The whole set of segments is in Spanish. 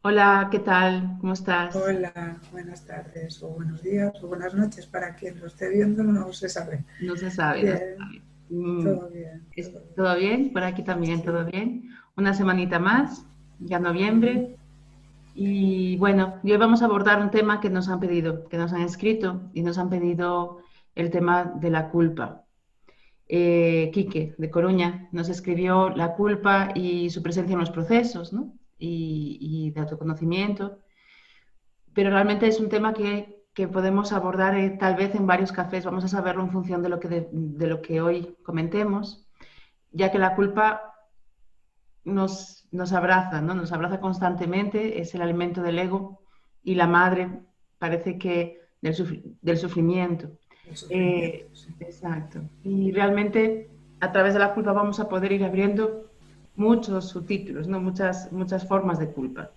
Hola, ¿qué tal? ¿Cómo estás? Hola, buenas tardes o buenos días o buenas noches para quien lo esté viendo, no se sabe. No se sabe, no se Bien, sabe. todo bien, todo bien. ¿Todo bien? Por aquí también, todo Sí. bien. Una semanita más, ya Ujú. noviembre. Y bueno, y hoy vamos a abordar un tema que nos han pedido, que nos han escrito y nos han pedido el tema de la culpa. Quique, de Coruña, nos escribió la culpa y su presencia en los procesos, ¿no? Y de autoconocimiento. Pero realmente es un tema que podemos abordar tal vez en varios cafés. Vamos a saberlo en función de lo que hoy comentemos, ya que la culpa nos abraza, ¿no? Nos abraza constantemente, es el alimento del ego y la madre parece que del sufrimiento. El sufrimiento, sí. Exacto. Y realmente a través de la culpa vamos a poder ir abriendo muchos subtítulos, ¿no? Muchas formas de culpa.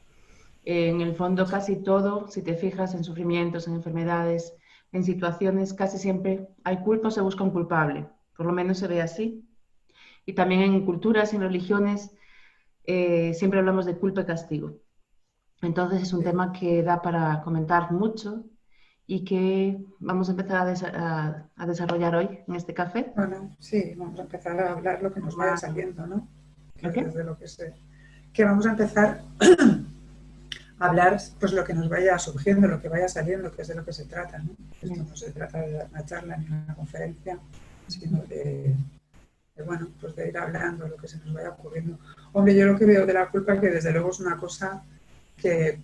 En el fondo, casi todo, si te fijas en sufrimientos, en enfermedades, en situaciones, casi siempre hay culpa o se busca un culpable. Por lo menos se ve así. Y también en culturas y en religiones siempre hablamos de culpa y castigo. Entonces es un Sí. tema que da para comentar mucho y que vamos a empezar a desarrollar hoy en este café. Bueno, sí, vamos a empezar a hablar lo que nos vaya Más- saliendo, ¿no? Que ¿Ok? es desde lo que sé. Que vamos a empezar a hablar pues lo que nos vaya surgiendo, lo que vaya saliendo, que es de lo que se trata, ¿no? Esto no Yes. se trata de dar una charla ni una conferencia, sino bueno, pues de ir hablando lo que se nos vaya ocurriendo. Hombre, yo lo que veo de la culpa es que desde luego es una cosa que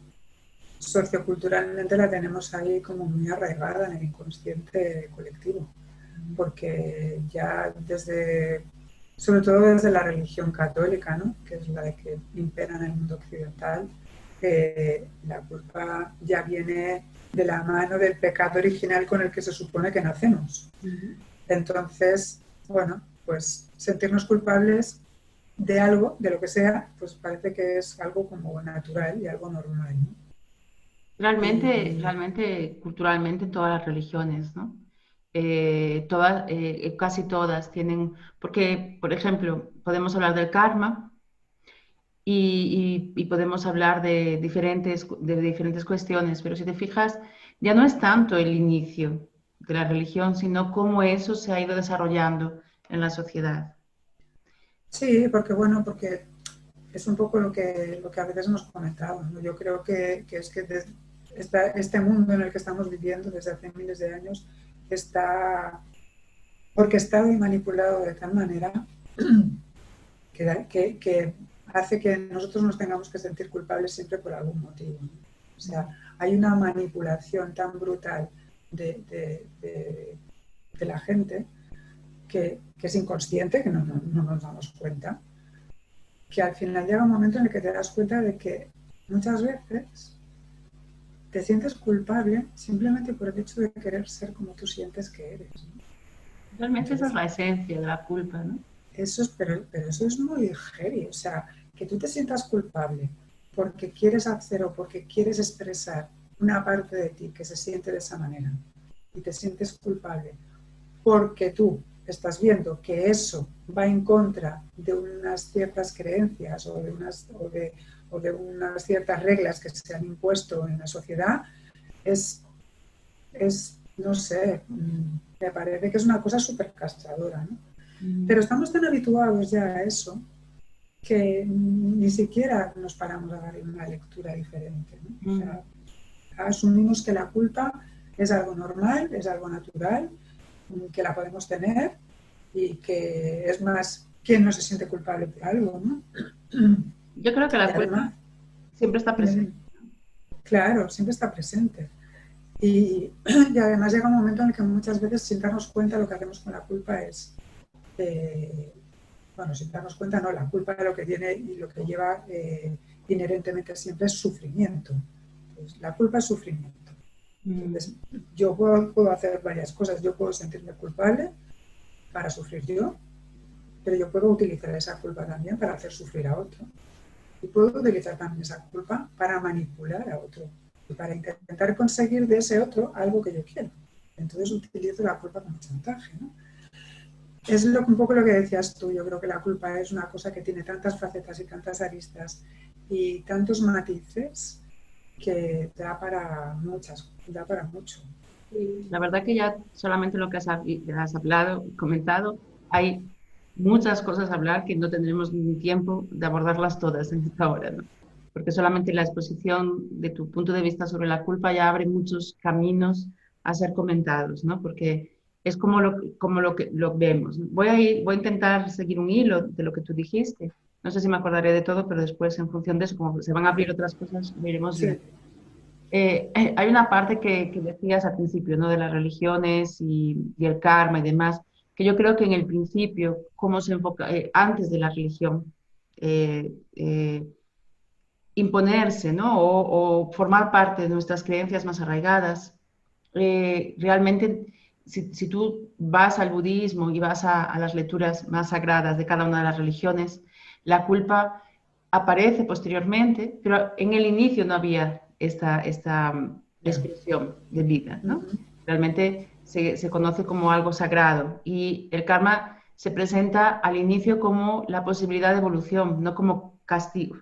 socioculturalmente la tenemos ahí como muy arraigada en el inconsciente colectivo, porque ya desde, sobre todo desde la religión católica, ¿no? Que es la que impera en el mundo occidental, la culpa ya viene de la mano del pecado original con el que se supone que nacemos. Ujú. Entonces, bueno, pues sentirnos culpables de algo, de lo que sea, pues parece que es algo como natural y algo normal, ¿no? Y Realmente, culturalmente, en todas las religiones, ¿no? Casi todas tienen, porque, por ejemplo, podemos hablar del karma y podemos hablar de diferentes cuestiones, pero si te fijas, ya no es tanto el inicio de la religión, sino cómo eso se ha ido desarrollando en la sociedad. sí, porque bueno, porque es un poco lo que a veces hemos comentado, ¿no? Yo creo que es que este mundo en el que estamos viviendo desde hace miles de años está orquestado y manipulado de tal manera que hace que nosotros nos tengamos que sentir culpables siempre por algún motivo, ¿no? O sea, hay una manipulación tan brutal de la gente que es inconsciente, que no nos damos cuenta, que al final llega un momento en el que te das cuenta de que muchas veces te sientes culpable simplemente por el hecho de querer ser como tú sientes que eres, ¿no? Realmente esa es Entonces, la esencia de la culpa, ¿no? pero eso es muy heavy, o sea, que tú te sientas culpable porque quieres hacer o porque quieres expresar una parte de ti que se siente de esa manera y te sientes culpable porque tú estás viendo que eso va en contra de unas ciertas creencias o de unas ciertas reglas que se han impuesto en la sociedad, es, no sé, me parece que es una cosa súper castradora, ¿no? Pero Mm. estamos tan habituados ya a eso que ni siquiera nos paramos a darle una lectura diferente, ¿no? O Mm. sea, asumimos que la culpa es algo normal, es algo natural, que la podemos tener y que es más, ¿quién no se siente culpable por algo, no? Yo creo que Y la culpa además, siempre está presente. claro, siempre está presente. Y además llega un momento en el que muchas veces sin darnos cuenta lo que hacemos con la culpa es, eh, bueno, sin darnos cuenta no, la culpa de lo que tiene y lo que lleva inherentemente siempre es sufrimiento. Entonces, la culpa es sufrimiento. Mm. Entonces, yo puedo hacer varias cosas. Yo puedo sentirme culpable para sufrir yo, pero yo puedo utilizar esa culpa también para hacer sufrir a otro. Y puedo utilizar también esa culpa para manipular a otro y para intentar conseguir de ese otro algo que yo quiero. Entonces utilizo la culpa como chantaje, ¿no? Es un poco lo que decías tú. Yo creo que la culpa es una cosa que tiene tantas facetas y tantas aristas y tantos matices que da para da para mucho. La verdad que ya solamente lo que has hablado, comentado, hay muchas cosas a hablar que no tendremos ni tiempo de abordarlas todas en esta hora, ¿no? Porque solamente la exposición de tu punto de vista sobre la culpa ya abre muchos caminos a ser comentados, ¿no? Porque es como lo que lo vemos, ¿no? Voy a intentar seguir un hilo de lo que tú dijiste. No sé si me acordaré de todo, pero después, en función de eso, como se van a abrir otras cosas, lo iremos Sí, viendo. Hay una parte que decías al principio, ¿no? De las religiones y el karma y demás, que yo creo que en el principio, cómo se enfoca, antes de la religión, eh, eh, imponerse, ¿no? O formar parte de nuestras creencias más arraigadas, realmente, si tú vas al budismo y vas a las lecturas más sagradas de cada una de las religiones, la culpa aparece posteriormente, pero en el inicio no había esta ya. expresión de vida, ¿no? Ujú. Realmente se conoce como algo sagrado y el karma se presenta al inicio como la posibilidad de evolución, no como castigo.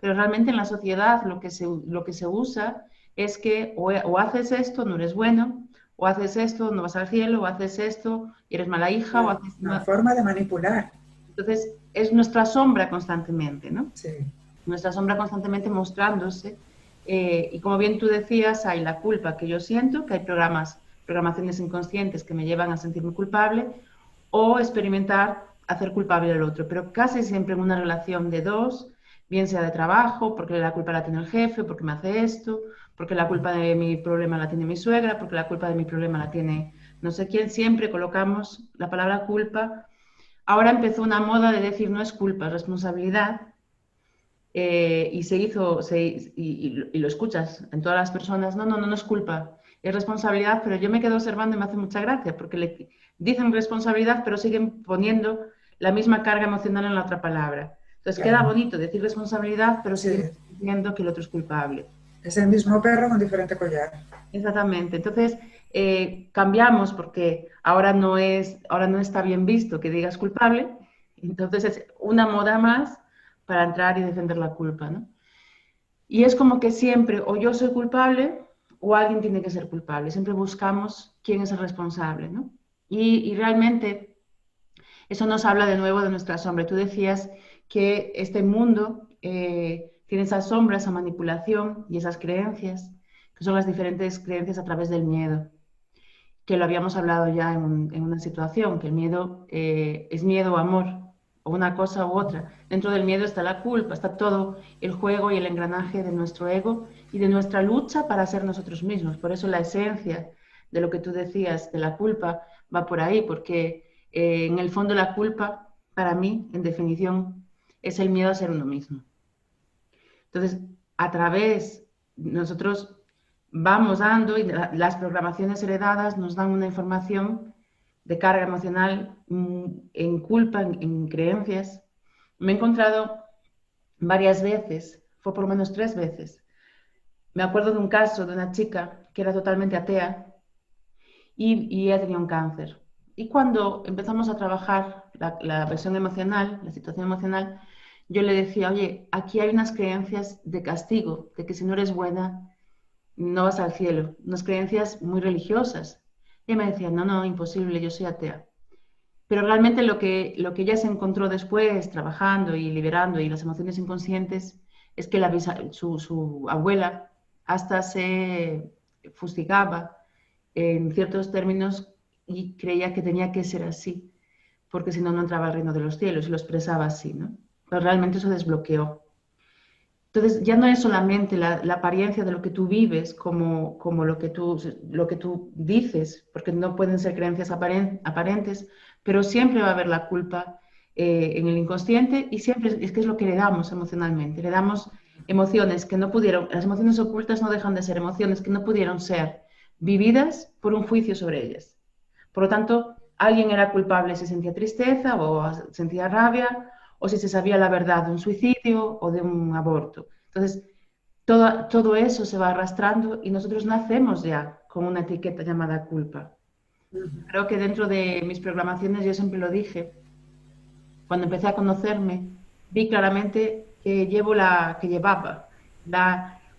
Pero realmente en la sociedad lo que se usa es que o haces esto, no eres bueno, o haces esto, no vas al cielo, o haces esto, y eres mala hija, o haces... Una forma de manipular. Entonces, es nuestra sombra constantemente, ¿no? Sí, Nuestra sombra constantemente mostrándose. Y como bien tú decías, hay la culpa que yo siento, que hay programaciones inconscientes que me llevan a sentirme culpable, o experimentar hacer culpable al otro, pero casi siempre en una relación de dos, bien sea de trabajo, porque la culpa la tiene el jefe, porque me hace esto, porque la culpa de mi problema la tiene mi suegra, porque la culpa de mi problema la tiene no sé quién, siempre colocamos la palabra culpa. Ahora empezó una moda de decir no es culpa, es responsabilidad, y se hizo, y lo escuchas en todas las personas, no es culpa, es responsabilidad, pero yo me quedo observando y me hace mucha gracia, porque le dicen responsabilidad, pero siguen poniendo la misma carga emocional en la otra palabra. Entonces queda claro. bonito decir responsabilidad, pero Sí, seguimos diciendo que el otro es culpable. es el mismo perro con diferente collar. Exactamente. Entonces, cambiamos porque ahora no está bien visto que digas culpable. Entonces es una moda más para entrar y defender la culpa, ¿no? Y es como que siempre o yo soy culpable o alguien tiene que ser culpable. Siempre buscamos quién es el responsable, ¿no? Y realmente eso nos habla de nuevo de nuestra sombra. Tú decías que este mundo tiene esas sombras, esa manipulación y esas creencias, que son las diferentes creencias a través del miedo, que lo habíamos hablado ya en una situación, que el miedo es miedo o amor, o una cosa u otra. Dentro del miedo está la culpa, está todo el juego y el engranaje de nuestro ego y de nuestra lucha para ser nosotros mismos. Por eso la esencia de lo que tú decías de la culpa va por ahí, porque en el fondo la culpa, para mí, en definición, es el miedo a ser uno mismo. Entonces, a través, nosotros vamos dando y las programaciones heredadas nos dan una información de carga emocional en culpa, en creencias. Me he encontrado varias veces, fue por lo menos 3 veces. Me acuerdo de un caso de una chica que era totalmente atea y ella tenía un cáncer. Y cuando empezamos a trabajar la versión emocional, la situación emocional, yo le decía, oye, aquí hay unas creencias de castigo, de que si no eres buena, no vas al cielo, unas creencias muy religiosas. Y ella me decía, no, imposible, yo soy atea. Pero realmente lo que ella se encontró después, trabajando y liberando y las emociones inconscientes, es que su abuela hasta se fustigaba en ciertos términos y creía que tenía que ser así, porque si no, no entraba al reino de los cielos y lo expresaba así, ¿no? Pero realmente eso desbloqueó. Entonces, ya no es solamente la apariencia de lo que tú vives como lo que tú dices, porque no pueden ser creencias aparentes, pero siempre va a haber la culpa en el inconsciente y siempre es que es lo que le damos emocionalmente. Le damos emociones que no pudieron, las emociones ocultas no dejan de ser emociones que no pudieron ser vividas por un juicio sobre ellas. Por lo tanto, alguien era culpable si sentía tristeza o sentía rabia o si se sabía la verdad de un suicidio o de un aborto. Entonces, todo eso se va arrastrando y nosotros nacemos ya con una etiqueta llamada culpa. Creo que dentro de mis programaciones, yo siempre lo dije, cuando empecé a conocerme, vi claramente que llevaba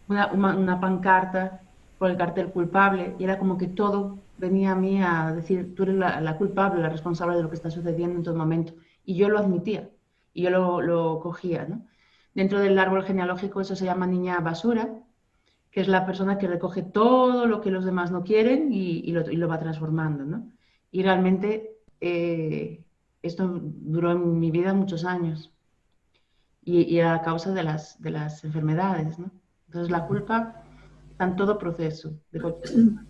una pancarta con el cartel culpable y era como que todo venía a mí a decir, tú eres la culpable, la responsable de lo que está sucediendo en todo momento. Y yo lo admitía y yo lo cogía, ¿no? Dentro del árbol genealógico eso se llama niña basura, que es la persona que recoge todo lo que los demás no quieren y lo va transformando, ¿no? Y realmente esto duró en mi vida muchos años y era a causa de las enfermedades, ¿no? Entonces la culpa está en todo proceso de cualquier persona.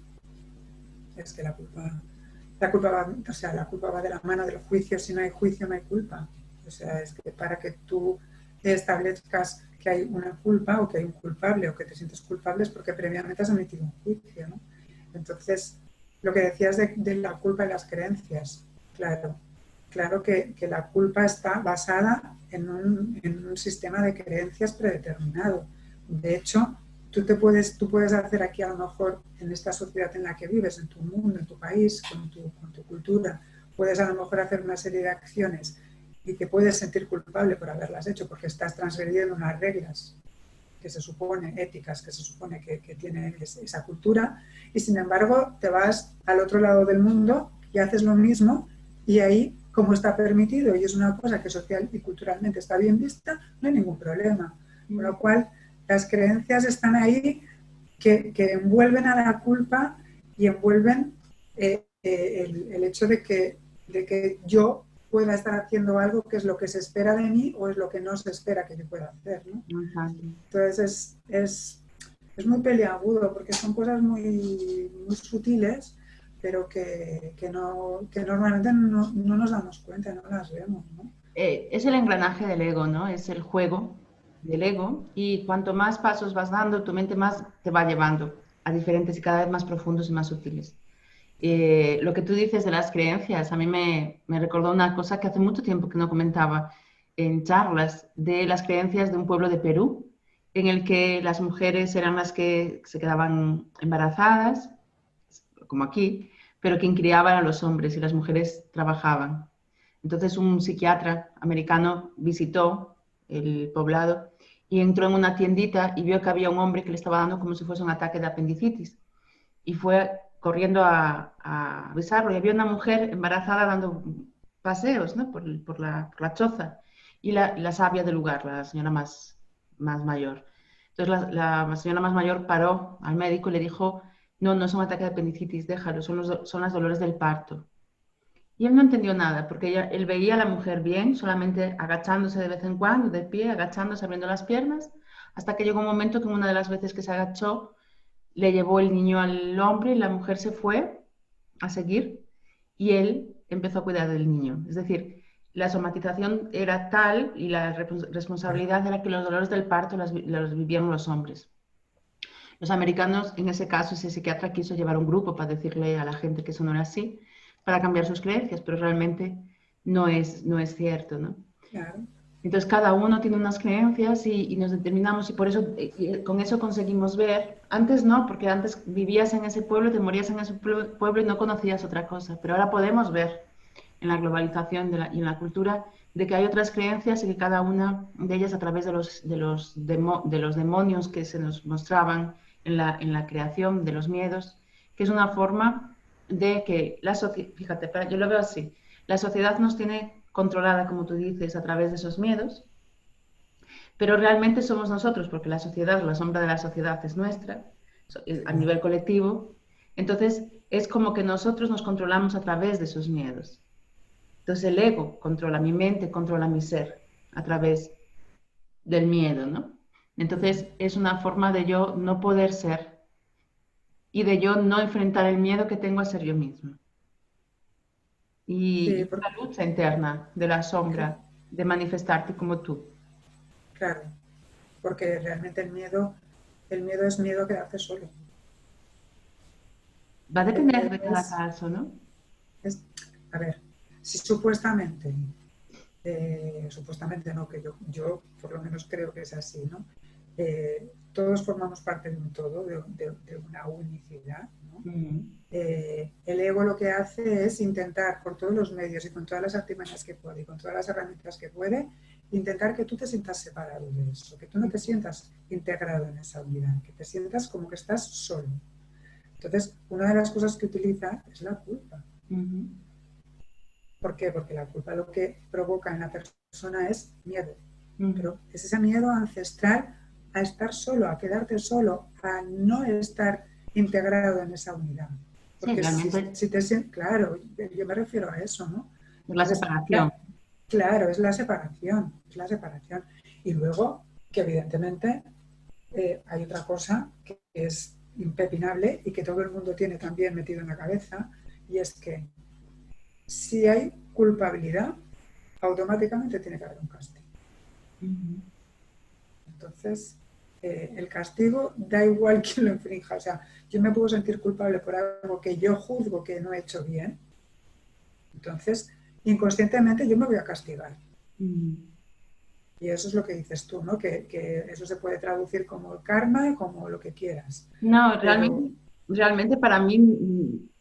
Es que la culpa va de la mano del juicio. Si no hay juicio, no hay culpa. O sea, es que para que tú establezcas que hay una culpa o que hay un culpable o que te sientes culpable es porque previamente has emitido un juicio, ¿no? Entonces, lo que decías de la culpa y las creencias, claro que la culpa está basada en un sistema de creencias predeterminado. De hecho, tú puedes hacer aquí a lo mejor en esta sociedad en la que vives, en tu mundo, en tu país, con tu cultura, puedes a lo mejor hacer una serie de acciones y te puedes sentir culpable por haberlas hecho porque estás transgrediendo unas reglas que se supone éticas, que se supone que tiene esa cultura, y sin embargo te vas al otro lado del mundo y haces lo mismo, y ahí, como está permitido y es una cosa que social y culturalmente está bien vista, no hay ningún problema. Con lo cual, las creencias están ahí que envuelven a la culpa y envuelven el hecho de que yo pueda estar haciendo algo que es lo que se espera de mí o es lo que no se espera que yo pueda hacer, ¿no? Exacto. Entonces es muy peliagudo porque son cosas muy sutiles, pero que normalmente no nos damos cuenta, no las vemos, ¿no? Es el engranaje del ego, ¿no? Es el juego del ego y cuanto más pasos vas dando, tu mente más te va llevando a diferentes y cada vez más profundos y más sutiles. Lo que tú dices de las creencias, a mí me recordó una cosa que hace mucho tiempo que no comentaba en charlas de las creencias de un pueblo de Perú, en el que las mujeres eran las que se quedaban embarazadas, como aquí, pero quien criaban a los hombres y las mujeres trabajaban. Entonces un psiquiatra americano visitó el poblado y entró en una tiendita y vio que había un hombre que le estaba dando como si fuese un ataque de apendicitis y fue corriendo a avisarlo. Y había una mujer embarazada dando paseos, ¿no? por la choza y la sabia del lugar, la señora más mayor. Entonces la señora más mayor paró al médico y le dijo, no, no es un ataque de apendicitis, déjalo, son las dolores del parto. Y él no entendió nada, porque él veía a la mujer bien, solamente agachándose de vez en cuando, de pie, agachándose, abriendo las piernas, hasta que llegó un momento que una de las veces que se agachó, le llevó el niño al hombre y la mujer se fue a seguir y él empezó a cuidar del niño. Es decir, la somatización era tal y la responsabilidad era que los dolores del parto los vivían los hombres. Los americanos, en ese caso, ese psiquiatra quiso llevar un grupo para decirle a la gente que eso no era así, para cambiar sus creencias, pero realmente no es cierto, ¿no? Claro. Entonces cada uno tiene unas creencias y nos determinamos y por eso con eso conseguimos ver. Antes no, porque antes vivías en ese pueblo, te morías en ese pueblo y no conocías otra cosa, pero ahora podemos ver en la globalización y en la cultura de que hay otras creencias y que cada una de ellas a través de los demonios que se nos mostraban en la creación de los miedos, que es una forma de que la sociedad, fíjate, yo lo veo así, la sociedad nos tiene controlada, como tú dices, a través de esos miedos, pero realmente somos nosotros, porque la sociedad, la sombra de la sociedad es nuestra, a nivel colectivo, entonces es como que nosotros nos controlamos a través de esos miedos. Entonces el ego controla mi mente, controla mi ser a través del miedo, ¿no? Entonces es una forma de yo no poder ser y de yo no enfrentar el miedo que tengo a ser yo misma. Sí, Y la lucha interna de la sombra, de manifestarte como tú. claro, porque realmente el miedo es miedo a quedarse solo. Va a El depender miedo de cada caso, ¿no? es a ver, si supuestamente no, que yo por lo menos creo que es así, ¿no? Todos formamos parte de un todo, de una unicidad, ¿no? Mm. El ego lo que hace es intentar por todos los medios y con todas las artimañas que puede y con todas las herramientas que puede, intentar que tú te sientas separado de eso, que tú no te sientas integrado en esa unidad, que te sientas como que estás solo. Entonces, una de las cosas que utiliza es la culpa. Ujú. ¿Por qué? Porque la culpa lo que provoca en la persona es miedo. Ujú. Pero es ese miedo ancestral a estar solo, a quedarte solo, a no estar integrado en esa unidad. Sí, Porque realmente si te sientes, claro, yo me refiero a eso, ¿no? es la Entonces, separación. claro, es la separación, es la separación. Y luego, que evidentemente hay otra cosa que es impepinable y que todo el mundo tiene también metido en la cabeza, y es que si hay culpabilidad, automáticamente tiene que haber un castigo. Ujú. Entonces, el castigo da igual quién lo infrinja. O sea, yo me puedo sentir culpable por algo que yo juzgo que no he hecho bien. Entonces, inconscientemente yo me voy a castigar. Ujú. Y eso es lo que dices tú, ¿no? Que eso se puede traducir como el karma, como lo que quieras. No, Pero, realmente para mí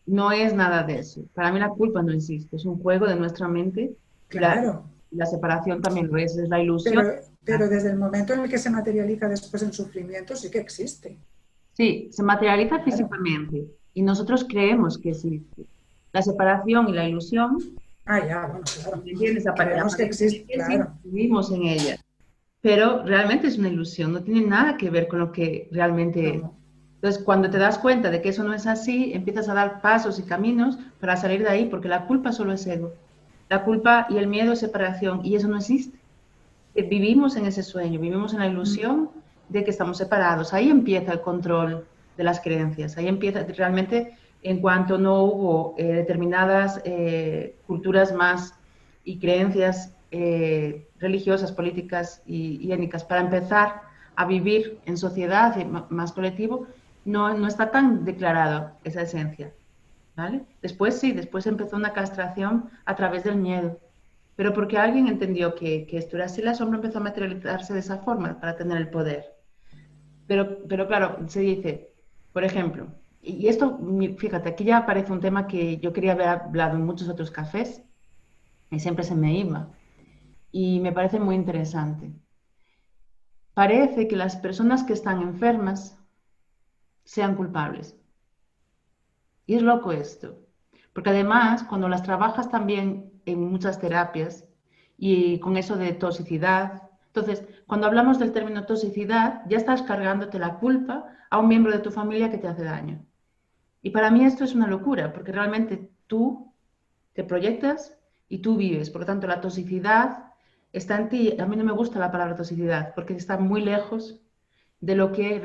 no es nada de eso. Para mí la culpa no existe, es un juego de nuestra mente y claro, la separación también lo es la ilusión. pero desde el momento en el que se materializa después en sufrimiento, sí que existe. Sí, se materializa Claro. físicamente y nosotros creemos que existe. La separación y la ilusión, Ah, ya, bueno, claro. ¿me entiendes? Creemos que existe, Aparentemente sí, claro. vivimos en ella, pero realmente es una ilusión, no tiene nada que ver con lo que realmente es. No, Entonces, cuando te das cuenta de que eso no es así, empiezas a dar pasos y caminos para salir de ahí, porque la culpa solo es ego. La culpa y el miedo es separación, y eso no existe. Vivimos en ese sueño, vivimos en la ilusión de que estamos separados. Ahí empieza el control de las creencias, ahí empieza realmente en cuanto no hubo determinadas culturas más y creencias religiosas, políticas y étnicas para empezar a vivir en sociedad más colectivo, no está tan declarada esa esencia. ¿Vale? Después sí, después empezó una castración a través del miedo. Pero porque alguien entendió que esto era así, la sombra empezó a materializarse de esa forma para tener el poder. Pero claro, se dice, por ejemplo, y esto, fíjate, aquí ya aparece un tema que yo quería haber hablado en muchos otros cafés y siempre se me iba. Y me parece muy interesante. Parece que las personas que están enfermas sean culpables. Y es loco esto, porque además cuando las trabajas también en muchas terapias y con eso de toxicidad, entonces cuando hablamos del término toxicidad ya estás cargándote la culpa a un miembro de tu familia que te hace daño. Y para mí esto es una locura, porque realmente tú te proyectas y tú vives. Por lo tanto, la toxicidad está en ti. A mí no me gusta la palabra toxicidad porque está muy lejos de lo que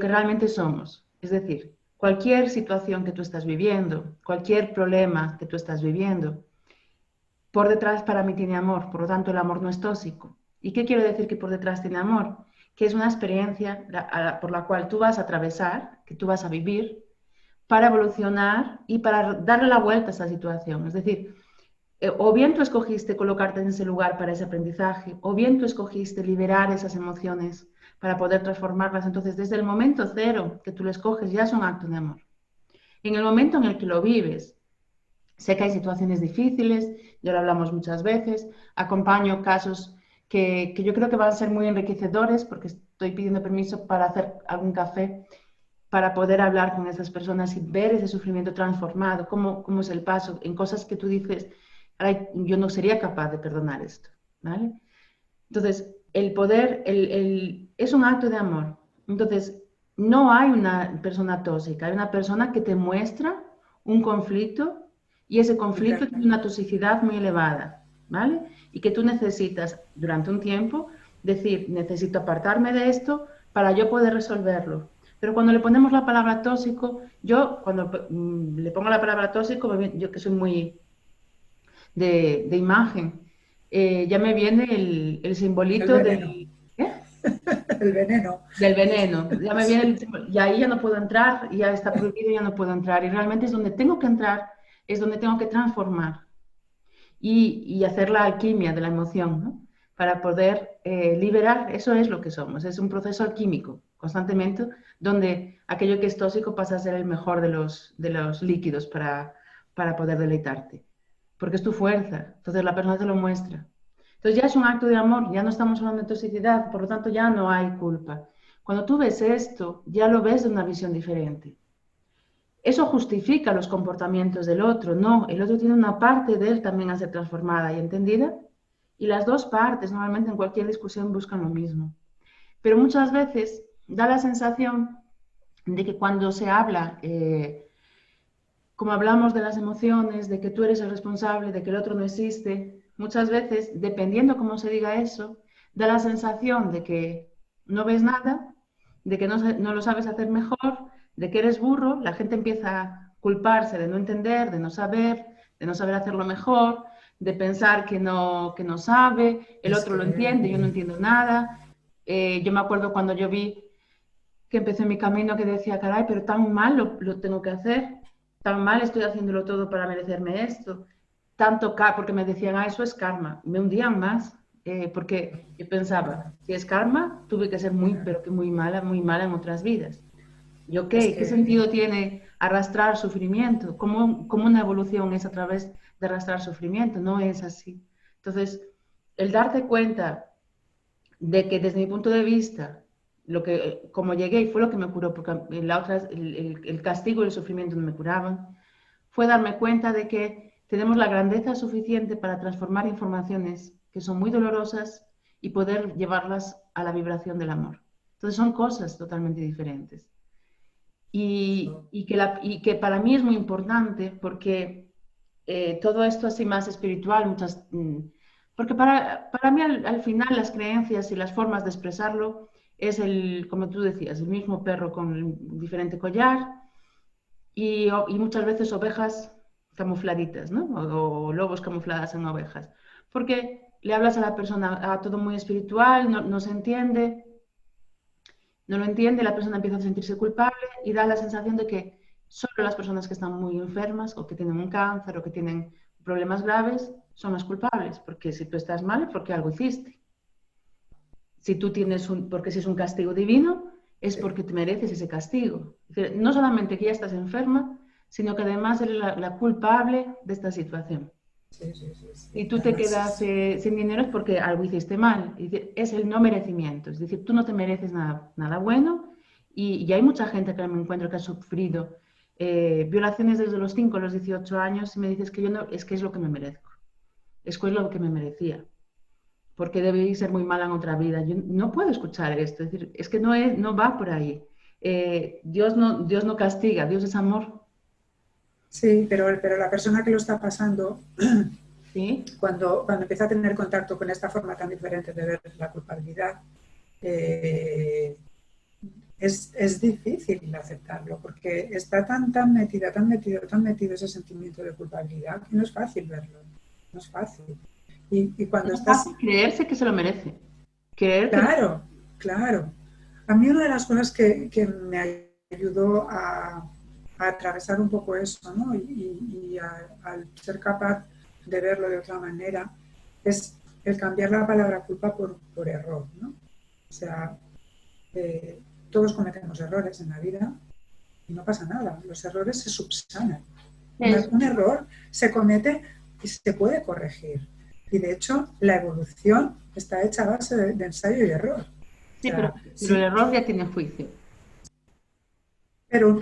realmente somos. Es decir, cualquier situación que tú estás viviendo, cualquier problema que tú estás viviendo, por detrás para mí tiene amor, por lo tanto el amor no es tóxico. ¿Y qué quiero decir que por detrás tiene amor? Que es una experiencia por la cual tú vas a atravesar, que tú vas a vivir, para evolucionar y para darle la vuelta a esa situación. Es decir, o bien tú escogiste colocarte en ese lugar para ese aprendizaje, o bien tú escogiste liberar esas emociones para poder transformarlas. Entonces, desde el momento cero que tú lo escoges, ya es un acto de amor. En el momento en el que lo vives, sé que hay situaciones difíciles, ya lo hablamos muchas veces, acompaño casos que yo creo que van a ser muy enriquecedores porque estoy pidiendo permiso para hacer algún café para poder hablar con esas personas y ver ese sufrimiento transformado, cómo es el paso en cosas que tú dices, yo no sería capaz de perdonar esto, ¿vale? Entonces, el poder es un acto de amor. Entonces, no hay una persona tóxica, hay una persona que te muestra un conflicto y ese conflicto tiene una interno. toxicidad muy elevada, ¿vale? Y que tú necesitas durante un tiempo decir, necesito apartarme de esto para yo poder resolverlo. Pero cuando le ponemos la palabra tóxico, yo cuando le pongo la palabra tóxico, yo que soy muy de imagen, ya me viene el El simbolito veneno. del, ¿eh? El veneno. Del veneno. Ya me viene Sí. y ahí ya no puedo entrar, ya está prohibido, ya no puedo entrar. Y realmente es donde tengo que entrar, es donde tengo que transformar y hacer la alquimia de la emoción, ¿no? Para poder liberar, eso es lo que somos, es un proceso alquímico constantemente, donde aquello que es tóxico pasa a ser el mejor de los líquidos para poder deleitarte, porque es tu fuerza, entonces la persona te lo muestra. Entonces ya es un acto de amor, ya no estamos hablando de toxicidad, por lo tanto ya no hay culpa. Cuando tú ves esto, ya lo ves de una visión diferente. Eso justifica los comportamientos del otro, no, el otro tiene una parte de él también a ser transformada y entendida, y las dos partes normalmente en cualquier discusión buscan lo mismo. Pero muchas veces da la sensación de que cuando se habla, como hablamos de las emociones, de que tú eres el responsable, de que el otro no existe, muchas veces, dependiendo cómo se diga eso, da la sensación de que no ves nada, de que no lo sabes hacer mejor, de que eres burro, la gente empieza a culparse de no entender, de no saber hacerlo mejor, de pensar que no sabe, el Es otro lo que, entiende, yo no entiendo nada. Yo me acuerdo cuando yo vi que empecé mi camino que decía, caray, pero tan mal lo tengo que hacer, tan mal estoy haciéndolo todo para merecerme esto, tanto porque me decían, ah, eso es karma, me hundían más, porque yo pensaba, si es karma, tuve que ser muy, pero que muy mala en otras vidas. ¿Y ok, es qué que, sentido tiene arrastrar sufrimiento? ¿Cómo una evolución es a través de arrastrar sufrimiento? No es así. Entonces, el darte cuenta de que desde mi punto de vista, como llegué y fue lo que me curó, porque el castigo y el sufrimiento no me curaban, fue darme cuenta de que tenemos la grandeza suficiente para transformar informaciones que son muy dolorosas y poder llevarlas a la vibración del amor. Entonces son cosas totalmente diferentes. Y que para mí es muy importante porque todo esto así más espiritual, porque para mí al final las creencias y las formas de expresarlo es como tú decías, el mismo perro con el diferente collar y muchas veces ovejas camufladitas, ¿no? O lobos camufladas en ovejas. Porque le hablas a la persona a todo muy espiritual, no se entiende, no lo entiende, la persona empieza a sentirse culpable y da la sensación de que solo las personas que están muy enfermas o que tienen un cáncer o que tienen problemas graves son las culpables, porque si tú estás mal, porque algo hiciste. Si tú porque si es un castigo divino, es sí, porque te mereces ese castigo. Es decir, no solamente que ya estás enferma, sino que además eres la culpable de esta situación. sí, sí, sí, sí. Y tú te Además, quedas sin dinero es porque algo hiciste mal. Es el no merecimiento. Es decir, tú no te mereces nada bueno y hay mucha gente que me encuentro que ha sufrido violaciones desde los 5 a los 18 años y me dices que yo no, es que es lo que me merezco. Es que es lo que me merecía. Porque debí ser muy mala en otra vida. Yo no puedo escuchar esto. Es decir, es que no va por ahí. Dios no castiga, Dios es amor. sí, pero la persona que lo está pasando, ¿Sí? cuando empieza a tener contacto con esta forma tan diferente de ver la culpabilidad, eh, es difícil aceptarlo porque está tan metida, tan metido ese sentimiento de culpabilidad que no es fácil verlo, no es fácil. Y No cuando es estás, fácil creerse que se lo merece. Creer que claro, claro. A mí una de las cosas que me ayudó a atravesar un poco eso, ¿no? Y al ser capaz de verlo de otra manera, es el cambiar la palabra culpa por error, ¿no? O sea, eh, todos cometemos errores en la vida y no pasa nada, los errores se subsanan. es. Un error se comete y se puede corregir. Y de hecho, la evolución está hecha a base de ensayo y error. O Sí, sea, pero el sí, error ya tiene juicio. pero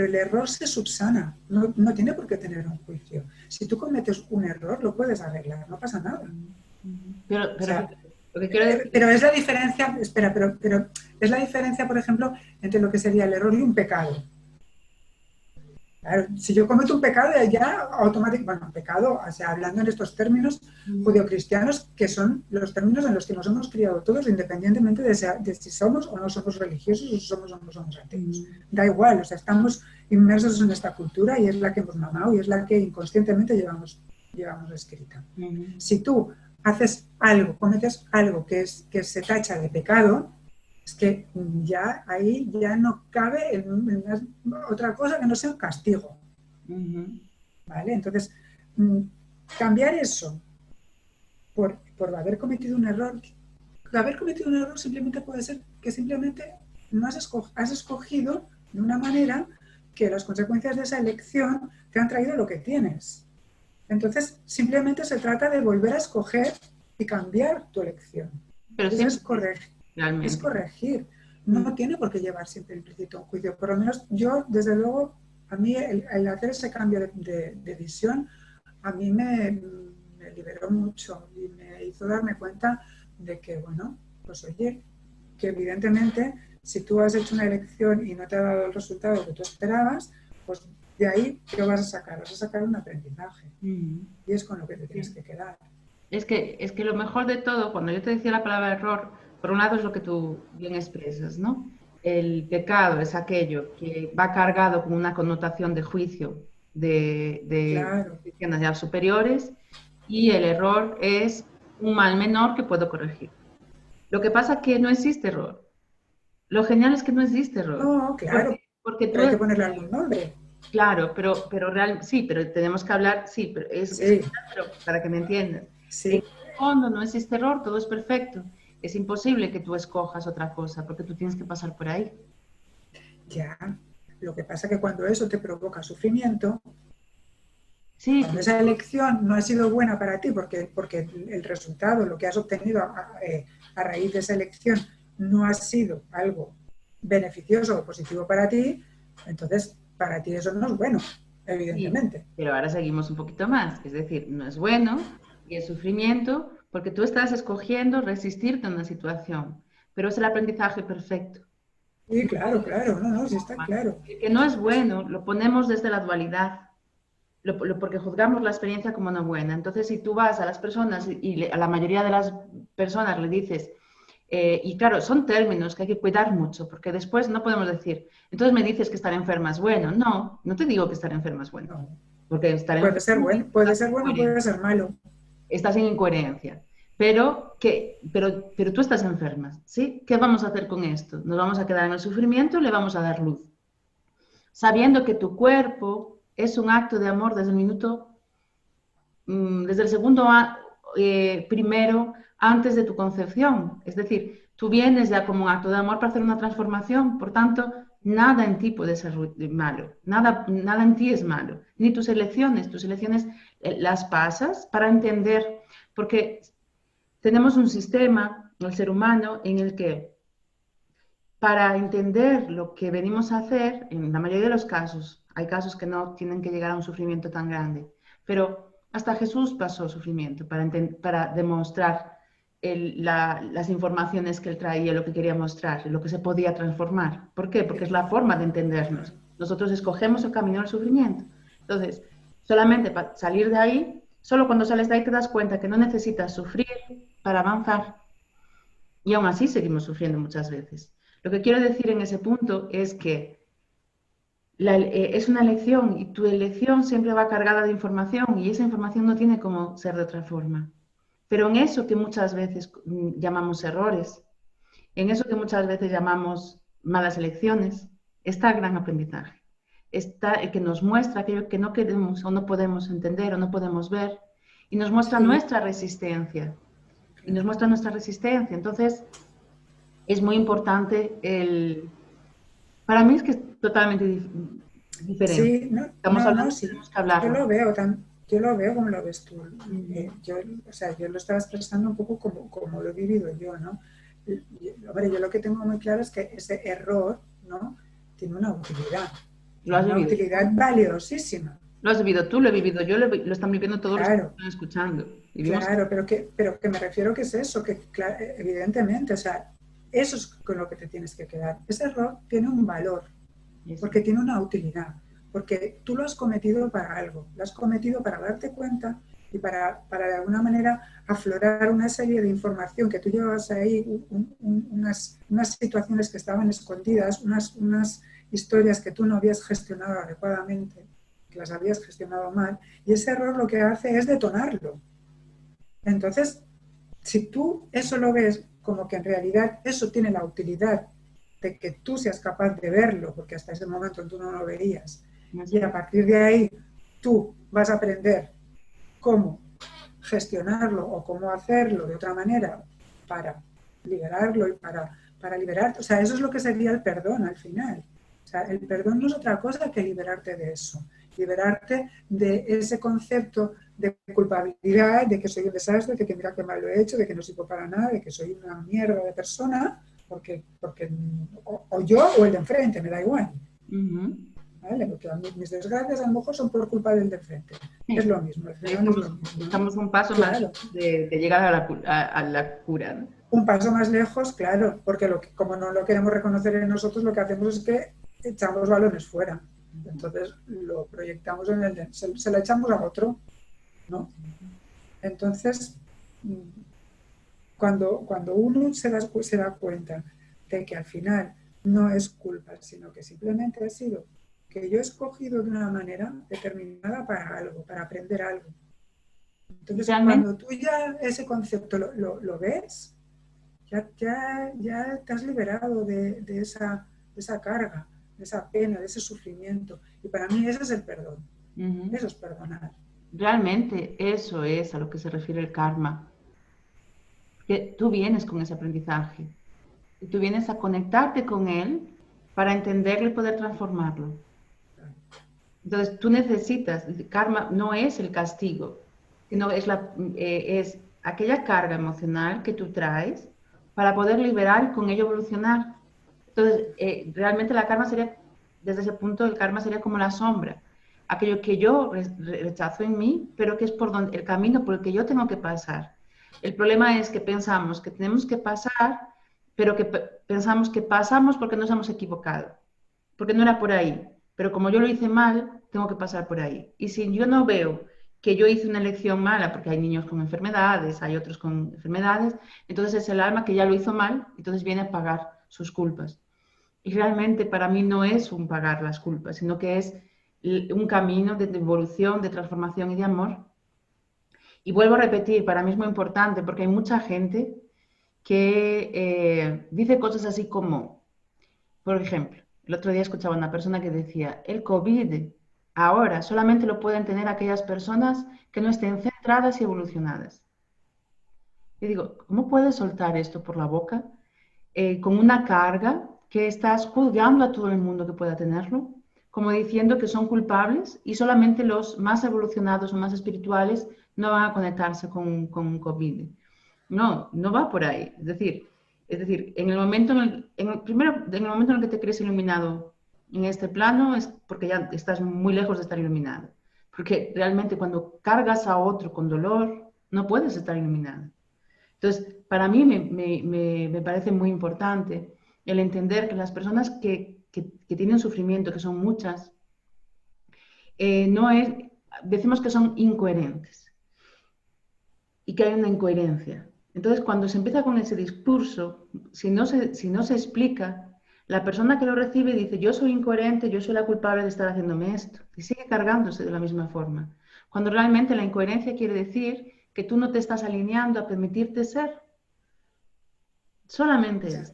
el error se subsana, no tiene por qué tener un juicio. Si tú cometes un error, lo puedes arreglar, no pasa nada. O Pero sea, lo que quiero decir pero es, es la diferencia, espera, pero es la diferencia, por ejemplo, entre lo que sería el error y un pecado. Claro, si yo cometo un pecado, ya automáticamente, bueno, pecado, o sea, hablando en estos términos judeocristianos, que son los términos en los que nos hemos criado todos, independientemente de si somos o no somos religiosos, o si somos o no somos ateos. Da igual, o sea, estamos inmersos en esta cultura y es la que hemos mamado y es la que inconscientemente llevamos escrita. Si tú haces algo, cometes algo que se tacha de pecado, es que ya ahí ya no cabe otra cosa que no sea un castigo, ¿vale? Entonces, cambiar eso por haber cometido un error, haber cometido un error simplemente puede ser que simplemente no has escogido de una manera que las consecuencias de esa elección te han traído lo que tienes. Entonces, simplemente se trata de volver a escoger y cambiar tu elección. Pero Entonces, siempre es realmente. corregir. No tiene por qué llevar siempre implícito un juicio. Por lo menos yo, desde luego, a mí el hacer ese cambio de visión, a mí me liberó mucho y me hizo darme cuenta de que, bueno, pues oye, que evidentemente si tú has hecho una elección y no te ha dado el resultado que tú esperabas, pues de ahí, ¿qué vas a sacar? Vas a sacar un aprendizaje. Mm. Y es con lo que te tienes Sí. que quedar. Es que lo mejor de todo, cuando yo te decía la palabra error, por un lado es lo que tú bien expresas, ¿no? El pecado es aquello que va cargado con una connotación de juicio, de Claro. decisiones ya superiores, y el error es un mal menor que puedo corregir. Lo que pasa es que no existe error. Lo genial es que no existe error. No, claro, Porque tú, pero hay que ponerle algún nombre. claro, sí, pero tenemos que hablar, sí, pero es Sí, genial, pero para que me entiendas. En sí, el fondo no existe error, todo es perfecto. Es imposible que tú escojas otra cosa, porque tú tienes que pasar por ahí. ya. Lo que pasa es que cuando eso te provoca sufrimiento, Sí, cuando esa elección no ha sido buena para ti, porque el resultado, lo que has obtenido a raíz de esa elección, no ha sido algo beneficioso o positivo para ti, entonces para ti eso no es bueno, sí, evidentemente. pero ahora seguimos un poquito más. Es decir, no es bueno y es sufrimiento porque tú estás escogiendo resistirte a una situación, pero es el aprendizaje perfecto. Sí, No hay claro, otra claro, no, no, sí está forma. claro. El que no es bueno lo ponemos desde la dualidad. Porque juzgamos la experiencia como no buena. Entonces, si tú vas a las personas y a la mayoría de las personas le dices, y claro, son términos que hay que cuidar mucho, porque después no podemos decir, entonces me dices que estar enferma es bueno. No, no te digo que estar enferma es bueno, No. porque estar enferma Puede ser bueno, puede ser malo. estás en incoherencia. Pero tú estás enferma, ¿sí? ¿Qué vamos a hacer con esto? ¿Nos vamos a quedar en el sufrimiento o le vamos a dar luz? Sabiendo que tu cuerpo es un acto de amor desde el minuto desde el segundo primero antes de tu concepción. Es decir, tú vienes ya como un acto de amor para hacer una transformación, por tanto, nada en ti puede ser malo, nada en ti es malo, ni tus elecciones las pasas para entender, porque tenemos un sistema, el ser humano, en el que para entender lo que venimos a hacer, en la mayoría de los casos, hay casos que no tienen que llegar a un sufrimiento tan grande, pero hasta Jesús pasó sufrimiento para demostrar las informaciones que él traía, lo que quería mostrar, lo que se podía transformar. ¿Por qué? Porque es la forma de entendernos. Nosotros escogemos el camino del sufrimiento. Entonces, solamente para salir de ahí, solo cuando sales de ahí te das cuenta que no necesitas sufrir para avanzar. Y aún así seguimos sufriendo muchas veces. Lo que quiero decir en ese punto es que es una elección y tu elección siempre va cargada de información y esa información no tiene cómo ser de otra forma. Pero en eso que muchas veces llamamos errores, en eso que muchas veces llamamos malas elecciones, está el gran aprendizaje. Está el que nos muestra aquello que no queremos o no podemos entender o no podemos ver y nos muestra Sí, nuestra resistencia. Y nos claro. muestra nuestra resistencia. Entonces, es muy importante Para mí es que es totalmente diferente. Sí, no, Estamos no, no, hablando y sí. tenemos que hablarlo. Yo lo veo como lo ves tú. Mm. Yo, o sea, yo lo estaba expresando un poco como lo he vivido yo, ¿no? Hombre, yo lo que tengo muy claro es que ese error, ¿no? Lo has Tiene una vivido utilidad tú, valiosísima. lo has vivido tú, lo he vivido yo, lo están viviendo todos los que Claro, están escuchando. Vivimos claro, pero que me refiero que es eso, que evidentemente, o sea, eso es con lo que te tienes que quedar. Ese error tiene un valor, eso. porque tiene una utilidad, porque tú lo has cometido para algo, lo has cometido para darte cuenta y para de alguna manera aflorar una serie de información que tú llevas ahí, unas situaciones que estaban escondidas, unas historias que tú no habías gestionado adecuadamente, que las habías gestionado mal, y ese error lo que hace es detonarlo. Entonces, si tú eso lo ves como que en realidad eso tiene la utilidad de que tú seas capaz de verlo, porque hasta ese momento tú no lo veías, y Eso. a partir de ahí tú vas a aprender cómo gestionarlo o cómo hacerlo de otra manera para liberarlo y para liberarte. O sea, eso es lo que sería el perdón al final. O sea, el perdón no es otra cosa que liberarte de eso. Liberarte de ese concepto de culpabilidad, de que soy un desastre, de que mira qué mal lo he hecho, de que no sirvo para nada, de que soy una mierda de persona, porque o yo o el de enfrente, me da igual. ¿Vale? Porque mis desgracias a lo mejor son por culpa del de enfrente. Sí. Es lo mismo. Estamos un paso claro. más de llegar a la cura, ¿no? Un paso más lejos, claro, porque como no lo queremos reconocer en nosotros, lo que hacemos es que echamos balones fuera. Entonces lo proyectamos se lo echamos a otro, ¿no? Entonces, cuando uno se da cuenta de que al final no es culpa, sino que simplemente ha sido que yo he escogido de una manera determinada para algo, para aprender algo. Entonces, realmente, cuando tú ya ese concepto lo ves, ya te has liberado de esa carga, de esa pena, de ese sufrimiento. Y para mí ese es el perdón. Eso es perdonar. Realmente eso es a lo que se refiere el karma. Que tú vienes con ese aprendizaje. Y tú vienes a conectarte con él para entenderlo y poder transformarlo. Entonces, tú necesitas, el karma no es el castigo, sino es aquella carga emocional que tú traes para poder liberar y con ello evolucionar. Entonces, realmente la karma sería, desde ese punto, el karma sería como la sombra, aquello que yo rechazo en mí, pero que es por donde, el camino por el que yo tengo que pasar. El problema es que pensamos que tenemos que pasar, pero que pensamos que pasamos porque nos hemos equivocado, porque no era por ahí. Pero como yo lo hice mal, tengo que pasar por ahí. Y si yo no veo que yo hice una elección mala, porque hay niños con enfermedades, hay otros con enfermedades, entonces es el alma que ya lo hizo mal, entonces viene a pagar sus culpas. Y realmente para mí no es un pagar las culpas, sino que es un camino de evolución, de transformación y de amor. Y vuelvo a repetir, para mí es muy importante porque hay mucha gente que dice cosas así como, por ejemplo, el otro día escuchaba a una persona que decía, el COVID ahora solamente lo pueden tener aquellas personas que no estén centradas y evolucionadas. Y digo, ¿cómo puedes soltar esto por la boca con una carga que estás juzgando a todo el mundo que pueda tenerlo? Como diciendo que son culpables y solamente los más evolucionados o más espirituales no van a conectarse con COVID. No, no va por ahí. Es decir, en el momento primero, en el momento en el que te crees iluminado en este plano es porque ya estás muy lejos de estar iluminado. Porque realmente cuando cargas a otro con dolor, no puedes estar iluminado. Entonces, para mí me parece muy importante el entender que las personas que tienen sufrimiento, que son muchas, no es, decimos que son incoherentes y que hay una incoherencia. Entonces, cuando se empieza con ese discurso, si no se explica, la persona que lo recibe dice, yo soy incoherente, yo soy la culpable de estar haciéndome esto, y sigue cargándose de la misma forma. Cuando realmente la incoherencia quiere decir que tú no te estás alineando a permitirte ser. Solamente eso.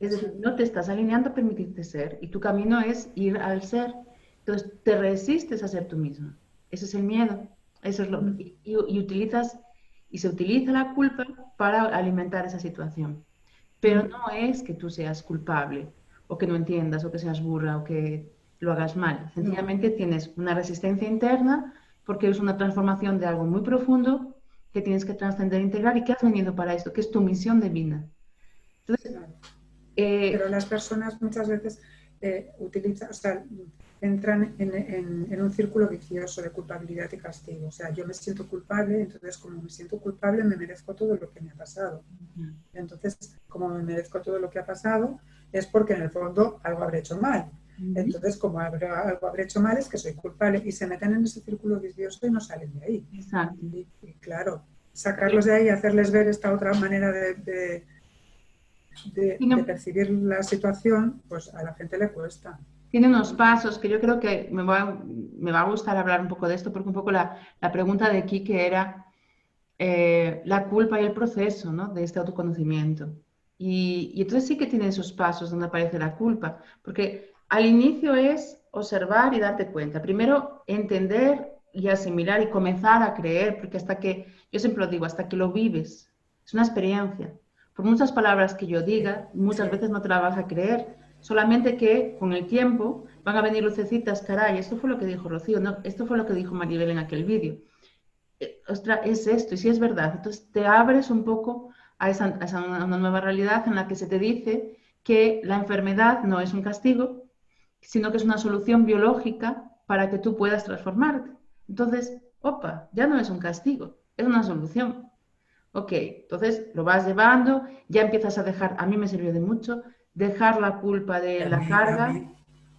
Es decir, no te estás alineando a permitirte ser, y tu camino es ir al ser. Entonces, te resistes a ser tú mismo. Ese es el miedo. Eso es y se utiliza la culpa para alimentar esa situación. Pero no es que tú seas culpable, o que no entiendas, o que seas burra, o que lo hagas mal. Sencillamente tienes una resistencia interna porque es una transformación de algo muy profundo que tienes que trascender, integrar y que has venido para esto, que es tu misión de vida. Entonces, pero las personas muchas veces utilizan, o sea, entran en un círculo vicioso de culpabilidad y castigo. O sea, yo me siento culpable, entonces como me siento culpable me merezco todo lo que me ha pasado. Entonces, como me merezco todo lo que ha pasado, es porque en el fondo algo habré hecho mal. Entonces, como algo habré hecho mal, es que soy culpable. Y se meten en ese círculo vicioso y no salen de ahí. Exacto. Y claro, sacarlos de ahí y hacerles ver esta otra manera de percibir la situación, pues a la gente le cuesta. Tiene unos pasos que yo creo que me va a gustar hablar un poco de esto, porque un poco la pregunta de Quique era la culpa y el proceso, ¿no?, de este autoconocimiento. Y entonces sí que tiene esos pasos donde aparece la culpa, porque al inicio es observar y darte cuenta. Primero, entender y asimilar y comenzar a creer, porque yo siempre lo digo, hasta que lo vives, es una experiencia. Por muchas palabras que yo diga, muchas veces no te la vas a creer. Solamente que con el tiempo van a venir lucecitas, caray, esto fue lo que dijo Rocío, no, esto fue lo que dijo Maribel en aquel vídeo. Ostras, es esto, y si es verdad. Entonces te abres un poco a una nueva realidad en la que se te dice que la enfermedad no es un castigo, sino que es una solución biológica para que tú puedas transformarte. Entonces, opa, ya no es un castigo, es una solución. Ok, entonces lo vas llevando, ya empiezas a dejar, a mí me sirvió de mucho, dejar la culpa de la carga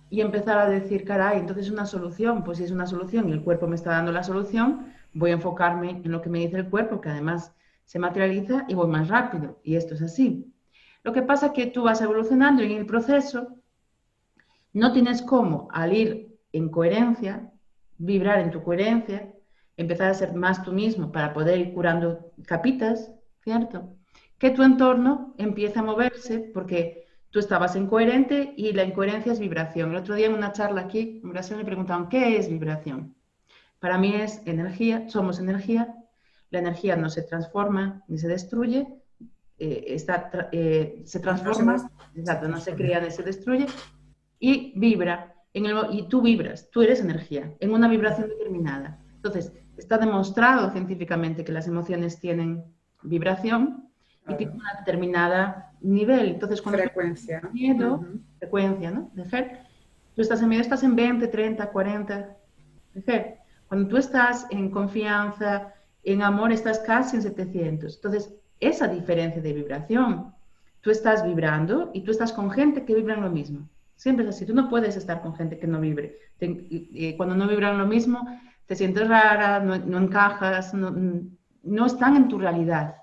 y empezar a decir, caray, entonces es una solución, pues si es una solución y el cuerpo me está dando la solución, voy a enfocarme en lo que me dice el cuerpo, que además se materializa y voy más rápido. Y esto es así. Lo que pasa es que tú vas evolucionando y en el proceso no tienes cómo, al ir en coherencia, vibrar en tu coherencia, empezar a ser más tú mismo para poder ir curando capitas, ¿cierto? Que tu entorno empiece a moverse porque tú estabas incoherente y la incoherencia es vibración. El otro día en una charla aquí, en Brasil, me preguntaban, ¿qué es vibración? Para mí es energía, somos energía, la energía no se transforma ni se destruye, se No se, transforma, se exacto, no se transforma. crea ni se destruye, y vibra, y tú vibras, tú eres energía, en una vibración determinada. Entonces, está demostrado científicamente que las emociones tienen vibración y tienen Claro. una determinada nivel. Entonces, cuando tú estás Frecuencia. en miedo, Ujú. frecuencia, ¿no? De Hertz, tú estás en miedo, estás en 20, 30, 40 de Hertz. Cuando tú estás en confianza, en amor, estás casi en 700. Entonces, esa diferencia de vibración, tú estás vibrando y tú estás con gente que vibra en lo mismo. Siempre es así. Tú no puedes estar con gente que no vibre. Cuando no vibran lo mismo, te sientes rara, no encajas, no están en tu realidad.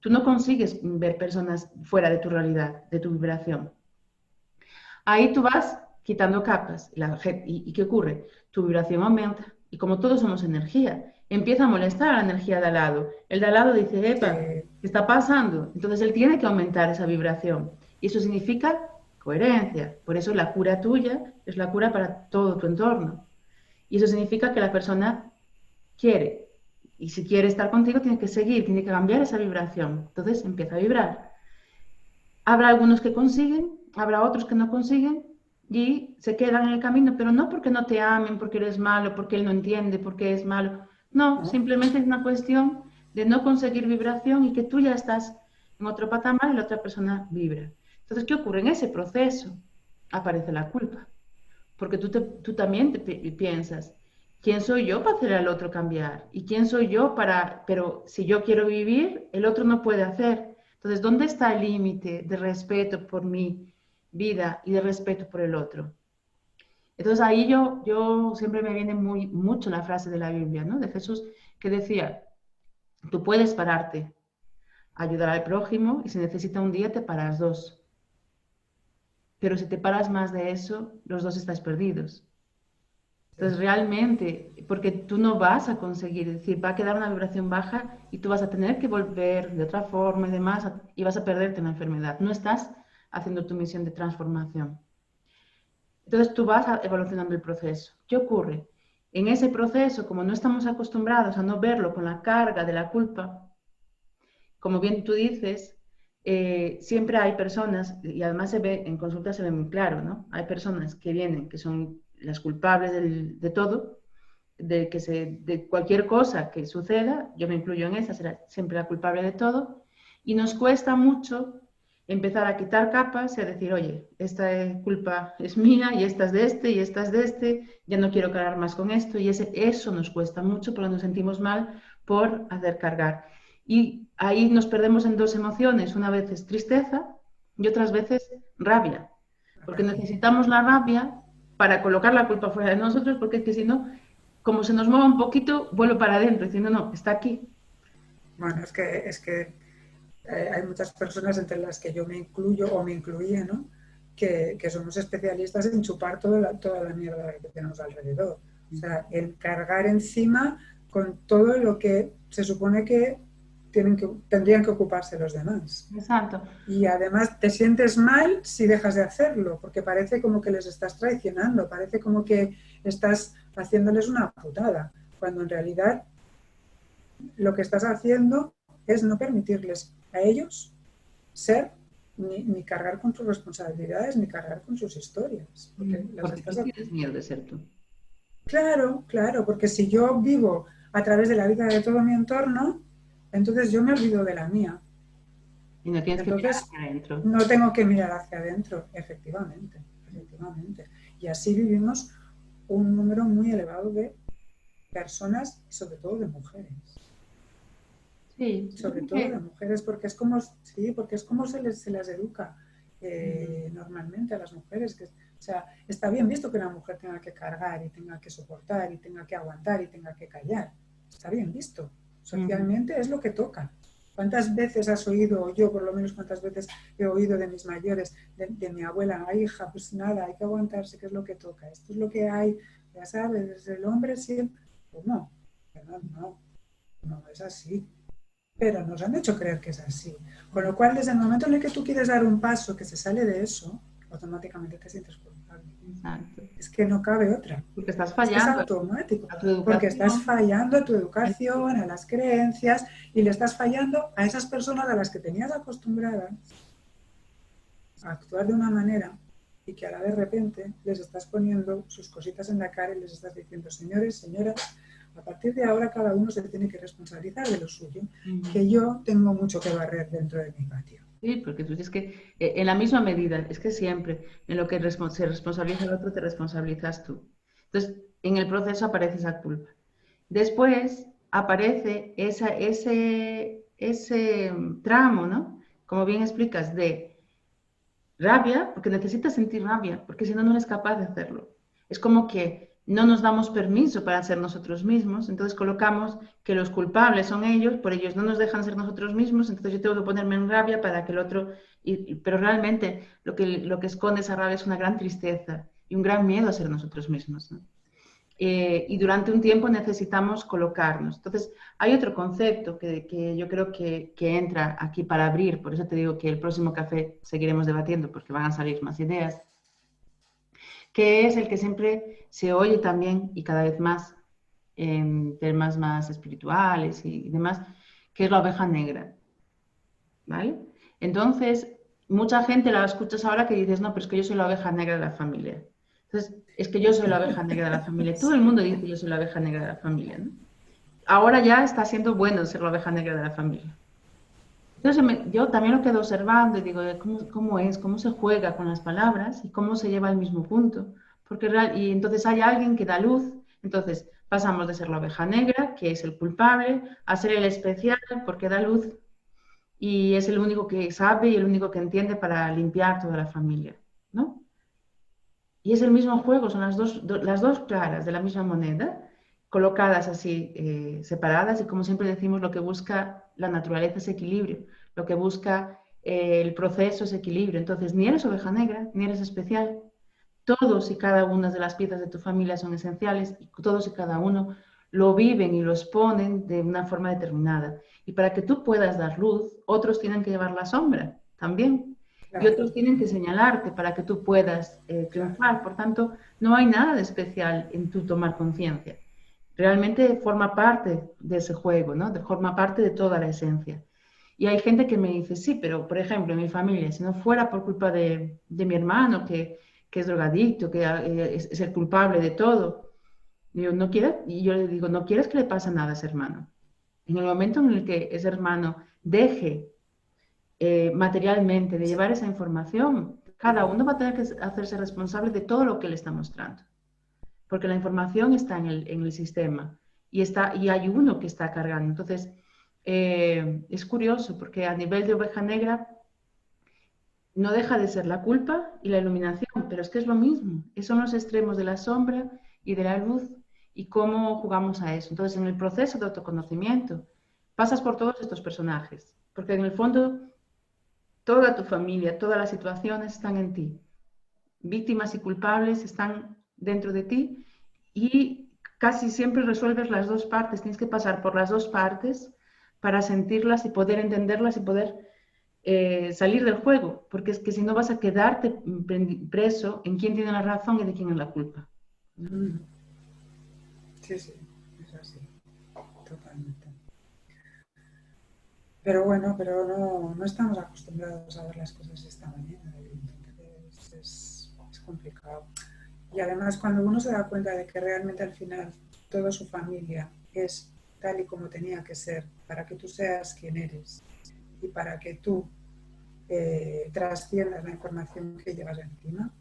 Tú no consigues ver personas fuera de tu realidad, de tu vibración. Ahí tú vas quitando capas. ¿Y qué ocurre? Tu vibración aumenta. Y como todos somos energía, empieza a molestar a la energía de al lado. El de al lado dice, epa, Sí, ¿qué está pasando? Entonces él tiene que aumentar esa vibración. Y eso significa coherencia. Por eso la cura tuya es la cura para todo tu entorno. Y eso significa que la persona quiere. Y si quiere estar contigo, tiene que seguir, tiene que cambiar esa vibración. Entonces empieza a vibrar. Habrá algunos que consiguen, habrá otros que no consiguen y se quedan en el camino, pero no porque no te amen, porque eres malo, porque él no entiende, porque es malo. No, ¿no? simplemente es una cuestión de no conseguir vibración y que tú ya estás en otro patamar y la otra persona vibra. Entonces, ¿qué ocurre? En ese proceso aparece la culpa, porque tú también piensas, ¿quién soy yo para hacer al otro cambiar? ¿Y quién soy yo para, pero si yo quiero vivir, el otro no puede hacer? Entonces, ¿dónde está el límite de respeto por mi vida y de respeto por el otro? Entonces, ahí yo siempre me viene mucho la frase de la Biblia, ¿no? De Jesús, que decía, tú puedes pararte, ayudar al prójimo y si necesita un día te paras dos. Pero si te paras más de eso, los dos estáis perdidos. Sí. Entonces, realmente, porque tú no vas a conseguir, es decir, va a quedar una vibración baja y tú vas a tener que volver de otra forma y demás, y vas a perderte en la enfermedad. No estás haciendo tu misión de transformación. Entonces, tú vas evolucionando el proceso. ¿Qué ocurre? En ese proceso, como no estamos acostumbrados a no verlo con la carga de la culpa, como bien tú dices, siempre hay personas, y además se ve, en consulta se ve muy claro, ¿no? Hay personas que vienen, que son las culpables de todo, de cualquier cosa que suceda, yo me incluyo en esa, será siempre la culpable de todo, y nos cuesta mucho empezar a quitar capas y a decir, oye, esta culpa es mía y esta es de este y esta es de este, ya no quiero cargar más con esto, y eso nos cuesta mucho porque nos sentimos mal por hacer cargar. Y ahí nos perdemos en dos emociones, una vez es tristeza y otras veces rabia, porque necesitamos la rabia para colocar la culpa fuera de nosotros, porque es que si no, como se nos mueva un poquito, vuelvo para adentro, diciendo, no, está aquí. Bueno, es que hay muchas personas entre las que yo me incluyo o me incluía, ¿no? Que somos especialistas en chupar toda la mierda que tenemos alrededor. O sea, en cargar encima con todo lo que se supone que tendrían que ocuparse los demás. Exacto. Y además te sientes mal si dejas de hacerlo, porque parece como que les estás traicionando, parece como que estás haciéndoles una putada, cuando en realidad lo que estás haciendo es no permitirles a ellos ser ni cargar con sus responsabilidades, ni cargar con sus historias. Porque las Porque estás... tú tienes miedo de ser tú. Claro, claro, porque si yo vivo a través de la vida de todo mi entorno, entonces yo me olvido de la mía. Y no tienes que mirar Entonces, hacia adentro. no tengo que mirar hacia adentro, efectivamente, efectivamente. Y así vivimos un número muy elevado de personas y sobre todo de mujeres. Sí, yo Sobre creo todo de que mujeres, porque es como, sí, porque es como se las educa normalmente a las mujeres. Que, o sea, está bien visto que una mujer tenga que cargar y tenga que soportar y tenga que aguantar y tenga que callar. Está bien visto. Socialmente es lo que toca. ¿Cuántas veces has oído, o yo por lo menos cuántas veces he oído de mis mayores, de mi abuela, ay hija, pues nada, hay que aguantarse, que es lo que toca, esto es lo que hay, ya sabes, el hombre siempre, pues no, no, no es así, pero nos han hecho creer que es así. Con lo cual, desde el momento en el que tú quieres dar un paso que se sale de eso, automáticamente te sientes culpable. exacto. Es que no cabe otra. Porque estás Es que es fallando automático, a tu porque estás educación. fallando a tu educación, a las creencias, y le estás fallando a esas personas a las que tenías acostumbradas a actuar de una manera y que ahora de repente les estás poniendo sus cositas en la cara y les estás diciendo, señores, señoras, a partir de ahora cada uno se tiene que responsabilizar de lo suyo, que yo tengo mucho que barrer dentro de mi patio. Sí, porque tú dices que en la misma medida, es que siempre en lo que se responsabiliza el otro, te responsabilizas tú. Entonces, en el proceso aparece esa culpa. Después aparece ese tramo, ¿no? Como bien explicas, de rabia, porque necesitas sentir rabia, porque si no, no eres capaz de hacerlo. Es como que no nos damos permiso para ser nosotros mismos, entonces colocamos que los culpables son ellos, por ellos no nos dejan ser nosotros mismos, entonces yo tengo que ponerme en rabia para que el otro... pero realmente lo que esconde esa rabia es una gran tristeza y un gran miedo a ser nosotros mismos, ¿no? Y durante un tiempo necesitamos colocarnos. Entonces, hay otro concepto que yo creo que entra aquí para abrir, por eso te digo que el próximo café seguiremos debatiendo porque van a salir más ideas, que es el que siempre se oye también y cada vez más en temas más espirituales y demás, que es la oveja negra, ¿vale? Entonces, mucha gente la escuchas ahora que dices, no, pero es que yo soy la oveja negra de la familia. Entonces, es que yo soy la oveja negra de la familia. Todo el mundo dice yo soy la oveja negra de la familia, ¿no? Ahora ya está siendo bueno ser la oveja negra de la familia. Entonces, yo también lo quedo observando y digo, ¿cómo es? ¿Cómo se juega con las palabras y cómo se lleva al mismo punto? Y entonces hay alguien que da luz. Entonces, pasamos de ser la oveja negra, que es el culpable, a ser el especial porque da luz y es el único que sabe y el único que entiende para limpiar toda la familia, ¿no? Y es el mismo juego, son las dos caras de la misma moneda, colocadas así, separadas, y como siempre decimos, lo que busca la naturaleza es equilibrio, lo que busca el proceso es equilibrio. Entonces, ni eres oveja negra, ni eres especial. Todos y cada una de las piezas de tu familia son esenciales y todos y cada uno lo viven y lo exponen de una forma determinada. Y para que tú puedas dar luz, otros tienen que llevar la sombra también. Y Claro, otros tienen que señalarte para que tú puedas claro. triunfar. Por tanto, no hay nada de especial en tu tomar conciencia. Realmente forma parte de ese juego, ¿no? Forma parte de toda la esencia. Y hay gente que me dice, sí, pero por ejemplo, en mi familia, si no fuera por culpa de mi hermano, que es drogadicto, que es el culpable de todo, y yo le digo, no quieres que le pase nada a ese hermano. En el momento en el que ese hermano deje materialmente de llevar esa información, cada uno va a tener que hacerse responsable de todo lo que le está mostrando, porque la información está en el sistema y hay uno que está cargando. Entonces, es curioso porque a nivel de oveja negra no deja de ser la culpa y la iluminación, pero es que es lo mismo. Esos son los extremos de la sombra y de la luz y cómo jugamos a eso. Entonces, en el proceso de autoconocimiento, pasas por todos estos personajes, porque en el fondo toda tu familia, todas las situaciones están en ti. Víctimas y culpables están dentro de ti y casi siempre resuelves las dos partes. Tienes que pasar por las dos partes para sentirlas y poder entenderlas y poder salir del juego, porque es que si no vas a quedarte preso en quién tiene la razón y de quién es la culpa, ¿no? Mm. Sí, sí, es así, totalmente. Pero bueno, pero no estamos acostumbrados a ver las cosas de esta manera. Entonces es complicado. Y además cuando uno se da cuenta de que realmente al final toda su familia es tal y como tenía que ser para que tú seas quien eres y para que tú trasciendas la información que llevas encima,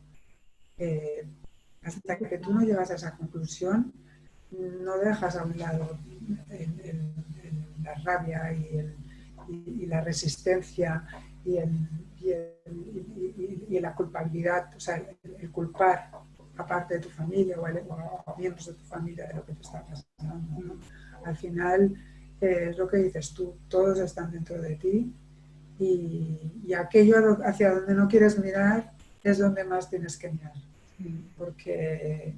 eh, hasta que tú no llegas a esa conclusión, no dejas a un lado la rabia y la resistencia y, la culpabilidad, o sea, el culpar a parte de tu familia o a miembros de tu familia de lo que te está pasando, ¿no? Al final, es lo que dices tú, todos están dentro de ti y aquello hacia donde no quieres mirar es donde más tienes que mirar. Porque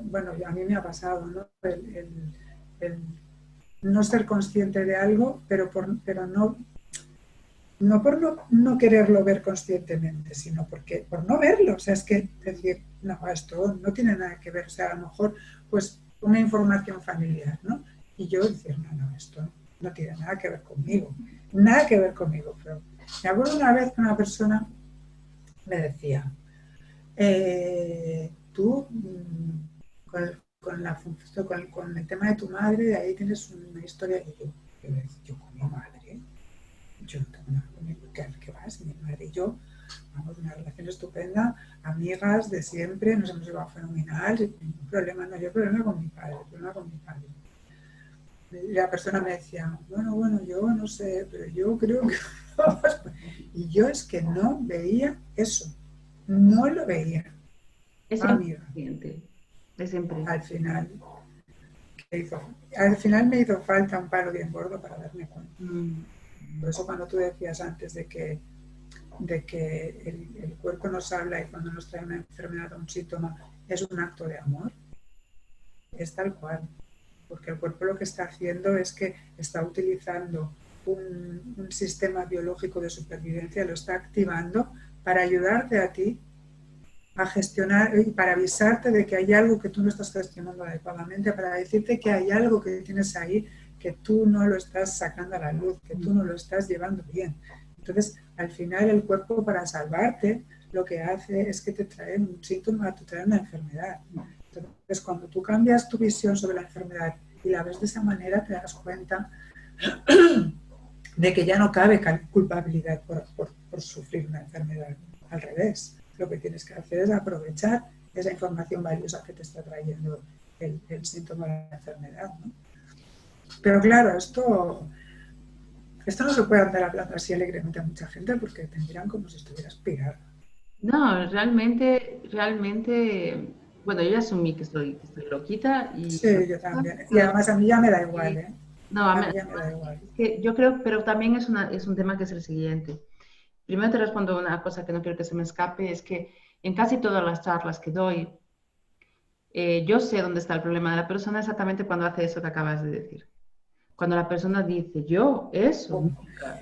bueno, a mí me ha pasado, ¿no? El no ser consciente de algo, pero no por no quererlo ver conscientemente, sino por no verlo. O sea, es que decir, no, esto no tiene nada que ver. O sea, a lo mejor, pues, una información familiar, ¿no? Y yo decir, no, esto no tiene nada que ver conmigo. Nada que ver conmigo. Pero me acuerdo una vez que una persona me decía, tú con el tema de tu madre, de ahí tienes una historia que yo con mi madre, yo no tengo nada con ¿qué vas? Mi madre y yo, vamos, una relación estupenda, amigas de siempre, nos hemos llevado fenomenal, ningún problema, no, yo problema con mi padre, problema con mi padre. Y la persona me decía, bueno, yo no sé, pero yo creo que... Y yo es que no veía eso, no lo veía. Es Amiga, inconsciente, es siempre. al final, al final me hizo falta un palo bien gordo para darme cuenta. Por eso cuando tú decías antes de que el cuerpo nos habla y cuando nos trae una enfermedad o un síntoma es un acto de amor, es tal cual. Porque el cuerpo lo que está haciendo es que está utilizando un sistema biológico de supervivencia, lo está activando para ayudarte a ti a gestionar y para avisarte de que hay algo que tú no estás gestionando adecuadamente, para decirte que hay algo que tienes ahí que tú no lo estás sacando a la luz, que tú no lo estás llevando bien. Entonces, al final el cuerpo para salvarte lo que hace es que te trae un síntoma, te trae una enfermedad. Entonces, cuando tú cambias tu visión sobre la enfermedad y la ves de esa manera, te das cuenta de que ya no cabe culpabilidad por sufrir una enfermedad. Al revés, lo que tienes que hacer es aprovechar esa información valiosa que te está trayendo el síntoma de la enfermedad, ¿no? Pero claro, esto no se puede andar hablando así alegremente a mucha gente porque te miran como si estuvieras pirada. No, realmente, bueno, yo ya asumí que estoy loquita y Sí, yo también. Y además a mí ya me da igual, ¿eh? no, A mí ya me da igual. es que yo creo, pero también es un tema que es el siguiente. Primero te respondo una cosa que no quiero que se me escape, es que en casi todas las charlas que doy, yo sé dónde está el problema de la persona exactamente cuando hace eso que acabas de decir. Cuando la persona dice, yo, eso, nunca.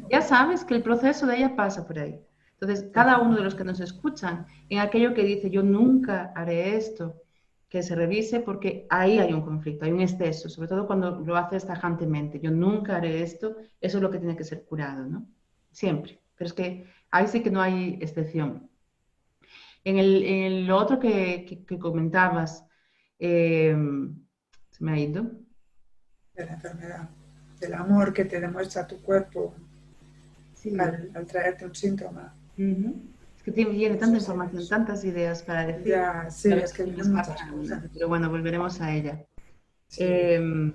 Ya sabes que el proceso de ella pasa por ahí. Entonces, cada uno de los que nos escuchan, en aquello que dice, yo nunca haré esto, que se revise porque ahí hay un conflicto, hay un exceso, sobre todo cuando lo haces tajantemente, yo nunca haré esto, eso es lo que tiene que ser curado, ¿no? Siempre. Pero es que ahí sí que no hay excepción. En lo otro que comentabas, eh, se me ha ido. De la enfermedad, del amor que te demuestra tu cuerpo Sí. al traerte un síntoma. Ujú. Es que tiene Eso tanta es información, eso. tantas ideas para decir, Ya, que sí, a es veces que se me vienen muchas escapan cosas. una, pero bueno, volveremos a ella. Sí. Eh,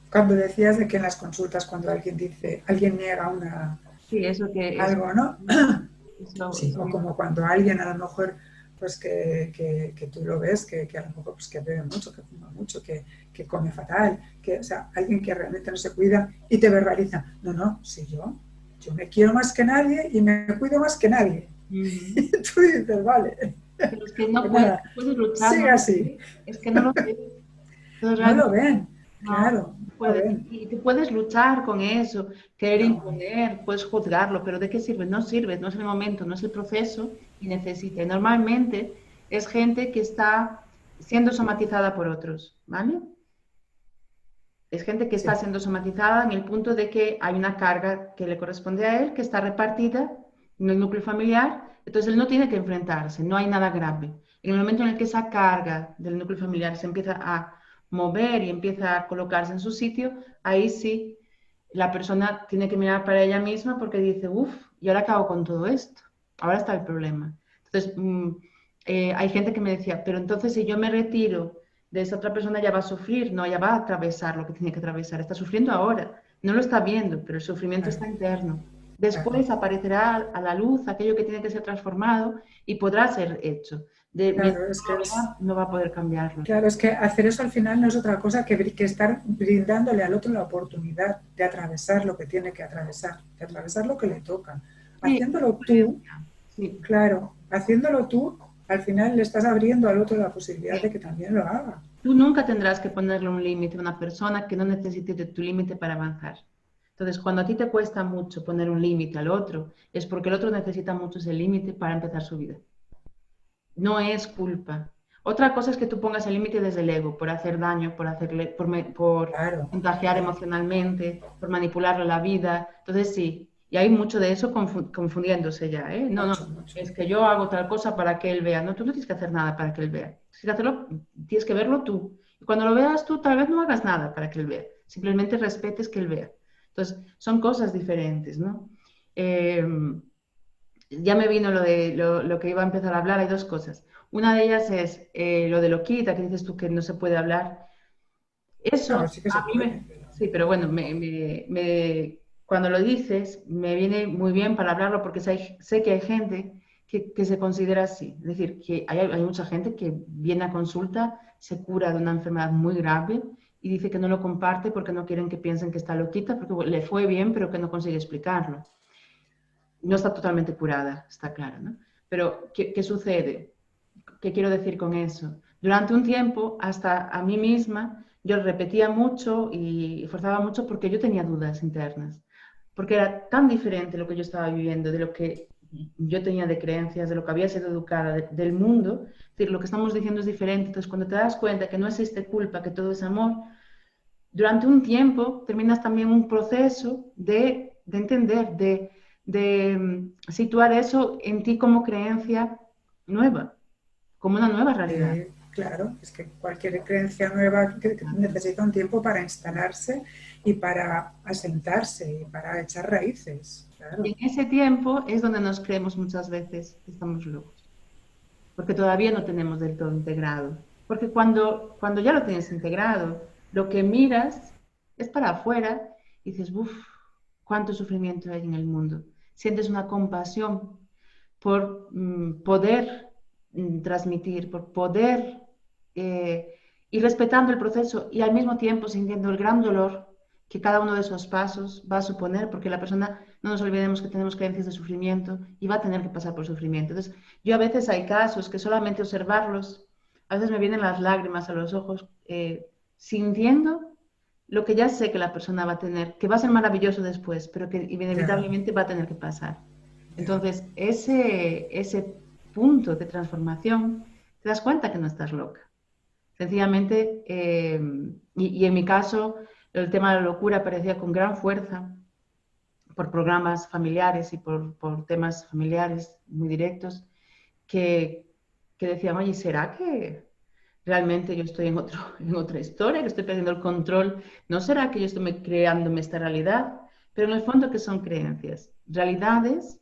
Cuando decías de que en las consultas, cuando alguien niega sí, eso que es, algo, ¿no? Sí, o eso, como cuando alguien a lo mejor, pues que tú lo ves, que a lo mejor pues, que bebe mucho, que fuma mucho, que come fatal, o sea, alguien que realmente no se cuida y te verbaliza, no, si yo me quiero más que nadie y me cuido más que nadie. ujú. Y tú dices, vale, Pero es que no pues puedes, nada, puedes luchar, no sigue lo así. sé, es que no lo sé. Entonces, No lo realmente ven, no, claro, no no lo puedes. ven. Y tú puedes luchar con eso, querer No, imponer, puedes juzgarlo, pero ¿de qué sirve? No sirve, no es el momento, no es el proceso y necesita. Y normalmente es gente que está siendo somatizada por otros, ¿vale? Es gente que está sí, siendo somatizada en el punto de que hay una carga que le corresponde a él, que está repartida en el núcleo familiar, entonces él no tiene que enfrentarse, no hay nada grave. En el momento en el que esa carga del núcleo familiar se empieza a mover y empieza a colocarse en su sitio, ahí sí la persona tiene que mirar para ella misma porque dice, uff, ¿y ahora qué hago con todo esto? Ahora está el problema. Entonces, hay gente que me decía, pero entonces si yo me retiro de esa otra persona ya va a sufrir, no, ya va a atravesar lo que tiene que atravesar, está sufriendo ahora, no lo está viendo, pero el sufrimiento claro, está interno. claro. Después aparecerá a la luz aquello que tiene que ser transformado y podrá ser hecho. Mientras Claro, es no que lo vea, no va a poder cambiarlo. claro, es que hacer eso al final no es otra cosa que estar brindándole al otro la oportunidad de atravesar lo que tiene que atravesar, de atravesar lo que le toca. Sí, Haciéndolo tú, sí. claro, haciéndolo tú, al final le estás abriendo al otro la posibilidad de que también lo haga. Tú nunca tendrás que ponerle un límite a una persona que no necesite de tu límite para avanzar. Entonces, cuando a ti te cuesta mucho poner un límite al otro, es porque el otro necesita mucho ese límite para empezar su vida. No es culpa. Otra cosa es que tú pongas el límite desde el ego, por hacer daño, por Claro, contagiar claro, emocionalmente, por manipularle la vida. Entonces sí, y hay mucho de eso confundiéndose ya, ¿eh? No, no, mucho, mucho. es que yo hago tal cosa para que él vea. No, tú no tienes que hacer nada para que él vea. Tienes que hacerlo, tienes que verlo tú. Y cuando lo veas tú, tal vez no hagas nada para que él vea. Simplemente respetes que él vea. Entonces, son cosas diferentes, ¿no? Eh, ya me vino lo que iba a empezar a hablar. Hay dos cosas. Una de ellas es lo de loquita, que dices tú que no se puede hablar. No, Eso sí que se a mí puede, pero sí, pero bueno, cuando lo dices, me viene muy bien para hablarlo porque sé que hay gente que se considera así. Es decir, que hay mucha gente que viene a consulta, se cura de una enfermedad muy grave y dice que no lo comparte porque no quieren que piensen que está loquita, porque bueno, le fue bien, pero que no consigue explicarlo. No está totalmente curada, está claro, ¿no? Pero, ¿qué sucede? ¿Qué quiero decir con eso? Durante un tiempo, hasta a mí misma, yo repetía mucho y forzaba mucho porque yo tenía dudas internas, porque era tan diferente lo que yo estaba viviendo de lo que yo tenía de creencias, de lo que había sido educada, del mundo. Es decir, lo que estamos diciendo es diferente. Entonces, cuando te das cuenta que no existe culpa, que todo es amor, durante un tiempo terminas también un proceso de entender, situar eso en ti como creencia nueva, como una nueva realidad. claro, es que cualquier creencia nueva que necesita un tiempo para instalarse y para asentarse y para echar raíces, Y claro. en ese tiempo es donde nos creemos muchas veces que estamos locos, porque todavía no tenemos del todo integrado. Porque cuando ya lo tienes integrado, lo que miras es para afuera y dices, uff, cuánto sufrimiento hay en el mundo. Sientes una compasión por poder transmitir, por poder ir respetando el proceso y al mismo tiempo sintiendo el gran dolor que cada uno de esos pasos va a suponer, porque la persona, no nos olvidemos que tenemos creencias de sufrimiento y va a tener que pasar por sufrimiento. Entonces, yo a veces hay casos que solamente observarlos, a veces me vienen las lágrimas a los ojos, sintiendo lo que ya sé que la persona va a tener, que va a ser maravilloso después, pero que Ya, inevitablemente va a tener que pasar. ya. Entonces, ese punto de transformación, te das cuenta que no estás loca. Sencillamente, y en mi caso, el tema de la locura aparecía con gran fuerza por programas familiares y por temas familiares muy directos que, que decían, oye, ¿será que realmente yo estoy en otra historia, que estoy perdiendo el control? ¿No será que yo estoy creándome esta realidad? Pero en el fondo, ¿qué son creencias? Realidades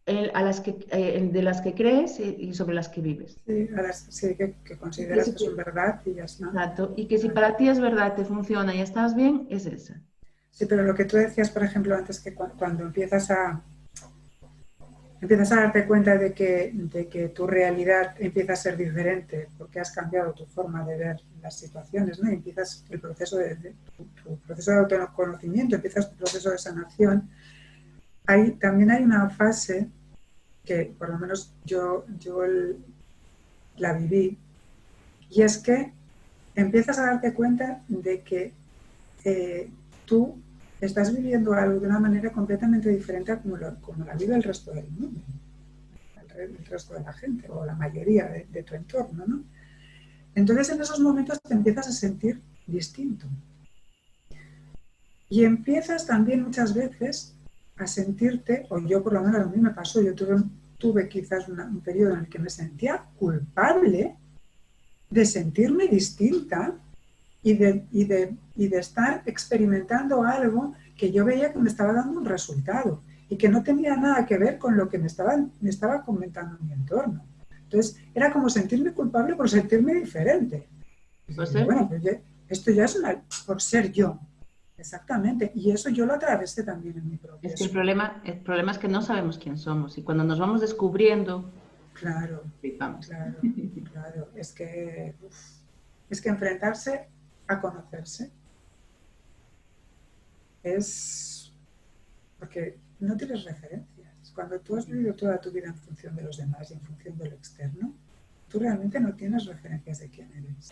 de las que crees y sobre las que vives. Sí, ahora sí que Y que consideras si que son verdad y ya está. exacto, y que si Claro. para ti es verdad, te funciona y estás bien, es esa. Sí, pero lo que tú decías, por ejemplo, antes que cuando empiezas a darte cuenta de que tu realidad empieza a ser diferente porque has cambiado tu forma de ver las situaciones, ¿no? Y empiezas el proceso tu proceso de autoconocimiento, empiezas tu proceso de sanación. También hay una fase que por lo menos yo la viví, y es que empiezas a darte cuenta de que tú estás viviendo algo de una manera completamente diferente a como la vive el resto del mundo, el resto de la gente o la mayoría tu entorno, ¿no? Entonces en esos momentos te empiezas a sentir distinto. Y empiezas también muchas veces a sentirte, o yo por lo menos a mí me pasó, yo tuve quizás un periodo en el que me sentía culpable de sentirme distinta y de estar experimentando algo que yo veía que me estaba dando un resultado y que no tenía nada que ver con lo que me estaba comentando mi entorno. Entonces, era como sentirme culpable por sentirme diferente. Y Pues digo, bueno, pues esto ya es por ser yo. Exactamente. Y eso yo lo atravesé también en mi es que proceso. el problema es que no sabemos quién somos y cuando nos vamos descubriendo, Claro, flipamos. claro, claro. Es que enfrentarse a conocerse es porque no tienes referencias. Cuando tú has vivido toda tu vida en función de los demás y en función de lo externo, tú realmente no tienes referencias de quién eres.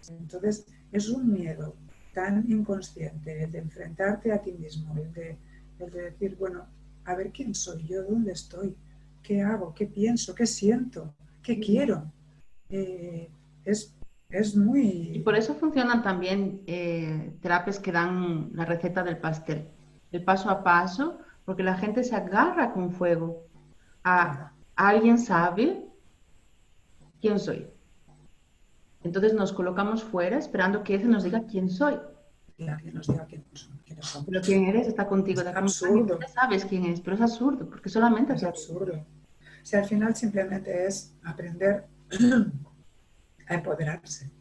Entonces, es un miedo tan inconsciente el de enfrentarte a ti mismo, el de decir, bueno, a ver quién soy yo, dónde estoy, qué hago, qué pienso, qué siento, qué quiero. Eh, es, es Y muy... por eso funcionan también terapias que dan la receta del pastel, el paso a paso, porque la gente se agarra con fuego Claro, a alguien sabe quién soy. Entonces nos colocamos fuera esperando que ese nos diga quién soy. que alguien nos diga quiénes Pero somos. quién eres está contigo, Es te acompaña. Tú absurdo, ya sabes quién es, pero es absurdo, porque solamente a es ti. absurdo. O sea, al final simplemente es aprender a empoderarse,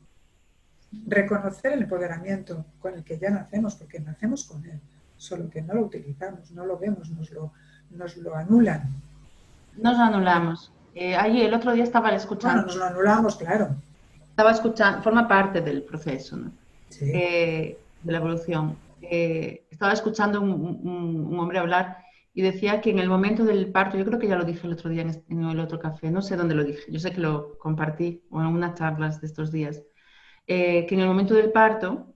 reconocer el empoderamiento con el que ya nacemos, porque nacemos con él, solo que no lo utilizamos, no lo vemos, nos lo anulan. Nos anulamos. Allí el otro día Bueno, nos lo anulamos, claro. estaba escuchando, forma parte del proceso, ¿no? Sí, De la evolución. Estaba escuchando un hombre hablar y decía que en el momento del parto, yo creo que ya lo dije el otro día en el otro café, no sé dónde lo dije, yo sé que lo compartí o en unas charlas de estos días, que en el momento del parto,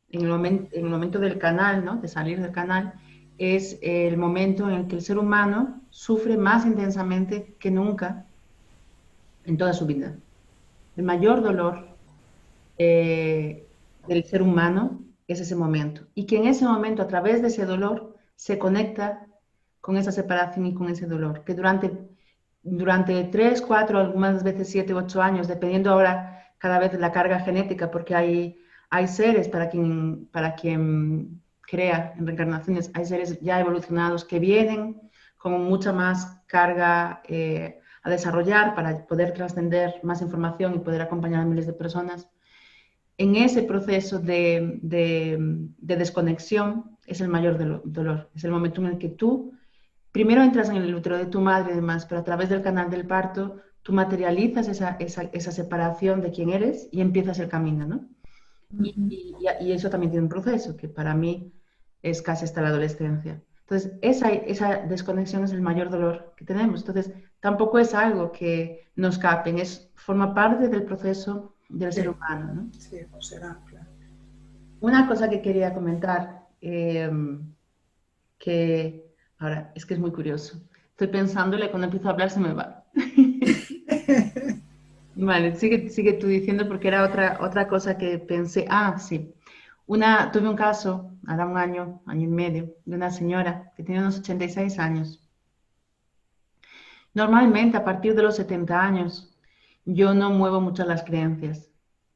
en el momento del canal, ¿no? De salir del canal, es el momento en el que el ser humano sufre más intensamente que nunca en toda su vida. El mayor dolor del ser humano es ese momento. Y que en ese momento, a través de ese dolor, se conecta con esa separación y con ese dolor. Que durante 3, 4, algunas veces 7, 8 años, dependiendo ahora cada vez de la carga genética, porque hay seres para quien crea en reencarnaciones, hay seres ya evolucionados que vienen con mucha más carga a desarrollar para poder trascender más información y poder acompañar a miles de personas. En ese proceso de desconexión es el mayor dolor. Es el momento en el que tú primero entras en el útero de tu madre y demás, pero a través del canal del parto tú materializas esa separación de quién eres y empiezas el camino, ¿no? Y eso también tiene un proceso que para mí es casi hasta la adolescencia. Entonces, esa desconexión es el mayor dolor que tenemos. Entonces, tampoco es algo que nos capen, forma parte del proceso del ser sí, humano, ¿no? sí, pues será, claro. Una cosa que quería comentar, que ahora es que es muy curioso. Estoy pensándole, cuando empiezo a hablar se me va. Vale, sigue tú diciendo porque era otra cosa que pensé. Ah, sí. Tuve un caso, ahora un año, año y medio, de una señora que tiene unos 86 años. Normalmente, a partir de los 70 años, yo no muevo mucho las creencias.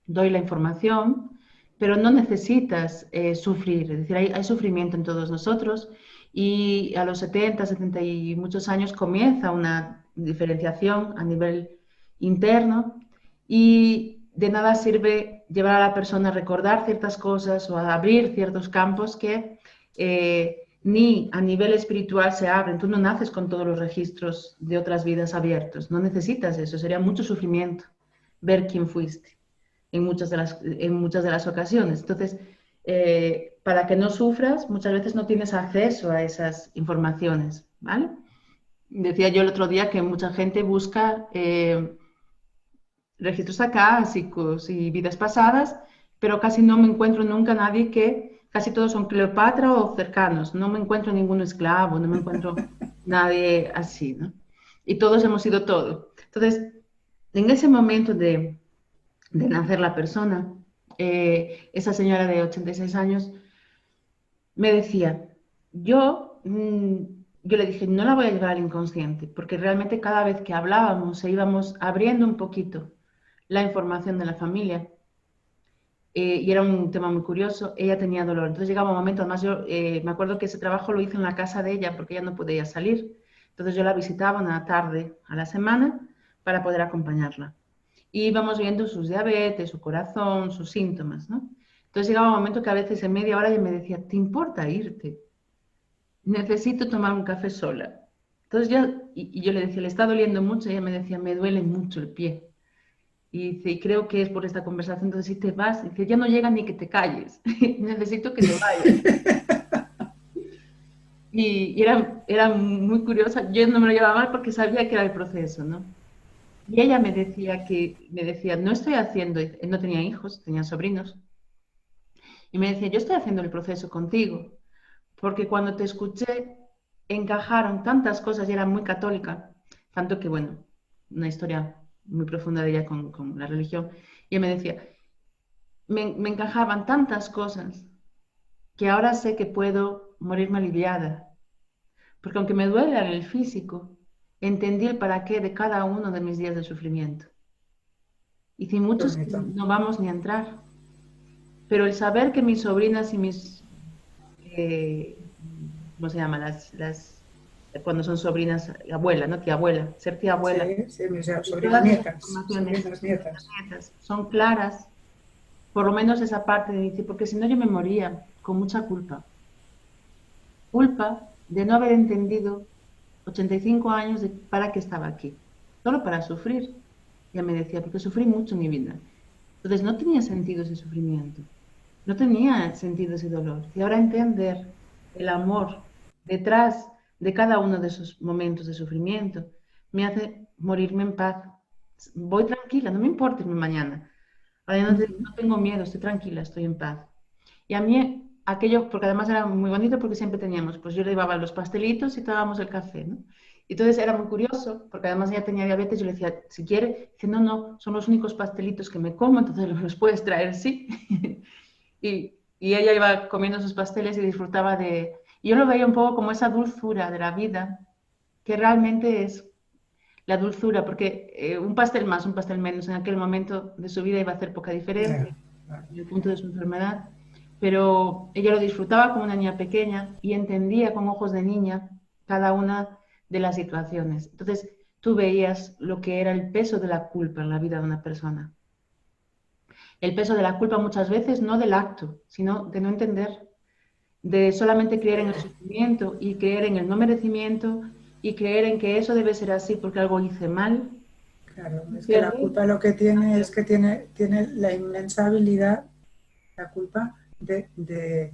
Doy la información, pero no necesitas sufrir. Es decir, hay sufrimiento en todos nosotros y a los 70, 70 y muchos años comienza una diferenciación a nivel interno y de nada sirve llevar a la persona a recordar ciertas cosas o a abrir ciertos campos que ni a nivel espiritual se abren. Tú no naces con todos los registros de otras vidas abiertos. No necesitas eso. Sería mucho sufrimiento ver quién fuiste en muchas de las ocasiones. Entonces, para que no sufras, muchas veces no tienes acceso a esas informaciones, ¿vale? Decía yo el otro día que mucha gente busca registros acásicos y vidas pasadas, pero casi no me encuentro nunca nadie casi todos son Cleopatra o cercanos, no me encuentro ningún esclavo, no me encuentro nadie así, ¿no? Y todos hemos sido todo. Entonces, en ese momento de nacer la persona, esa señora de 86 años me decía, yo, yo le dije, no la voy a llevar al inconsciente, porque realmente cada vez que hablábamos e íbamos abriendo un poquito la información de la familia, y era un tema muy curioso, ella tenía dolor. Entonces llegaba un momento, además yo me acuerdo que ese trabajo lo hice en la casa de ella porque ella no podía salir. Entonces yo la visitaba una tarde a la semana para poder acompañarla. Y íbamos viendo sus diabetes, su corazón, sus síntomas, ¿no? Entonces llegaba un momento que a veces en media hora ella me decía, ¿te importa irte? Necesito tomar un café sola. Entonces yo, y yo le decía, le está doliendo mucho, y ella me decía, me duele mucho el pie. Y dice, y creo que es por esta conversación, entonces si te vas, dice, ya no llega ni que te calles, necesito que te vayas. Y era muy curiosa, yo no me lo llevaba mal porque sabía que era el proceso, ¿no? Y ella me decía, no estoy haciendo, no tenía hijos, tenía sobrinos, y me decía, yo estoy haciendo el proceso contigo, porque cuando te escuché encajaron tantas cosas y era muy católica, tanto que, bueno, una historia muy profunda de ella con la religión, y ella me decía, me encajaban tantas cosas que ahora sé que puedo morirme aliviada, porque aunque me duele en el físico, entendí el para qué de cada uno de mis días de sufrimiento. Y sin Qué muchos bonito. no vamos ni a entrar, pero el saber que mis sobrinas y mis, ¿cómo se llama? Cuando son sobrinas, abuela, ¿no? Tía abuela, ser tía abuela, Sí, sí, mis y sobrinas todas esas nietas, informaciones, sobrinas nietas. nietas, son claras, por lo menos esa parte de mí, porque si no yo me moría con mucha culpa. Culpa de no haber entendido 85 años de para qué estaba aquí. Solo para sufrir. Ya me decía, porque sufrí mucho en mi vida. Entonces no tenía sentido ese sufrimiento. No tenía sentido ese dolor. Y ahora entender el amor detrás de cada uno de esos momentos de sufrimiento me hace morirme en paz. Voy tranquila, no me importa irme mañana. Ahora ya no tengo miedo, estoy tranquila, estoy en paz. Y a mí aquello, porque además era muy bonito porque siempre teníamos, pues yo le llevaba los pastelitos y tomábamos el café, ¿no? Y entonces era muy curioso, porque además ella tenía diabetes, yo le decía, si quiere, dice, no, no, son los únicos pastelitos que me como, entonces los puedes traer, sí. Y ella iba comiendo sus pasteles y disfrutaba de... Y yo lo veía un poco como esa dulzura de la vida, que realmente es la dulzura, porque un pastel más, un pastel menos, en aquel momento de su vida iba a hacer poca diferencia Ya, vale. en el punto de su enfermedad, pero ella lo disfrutaba como una niña pequeña y entendía con ojos de niña cada una de las situaciones. Entonces, tú veías lo que era el peso de la culpa en la vida de una persona. El peso de la culpa muchas veces no del acto, sino de no entender, de solamente creer en el sufrimiento y creer en el no merecimiento y creer en que eso debe ser así porque algo hice mal. Claro, es que la Pierde. culpa lo que tiene es que tiene la inmensa habilidad, la culpa, de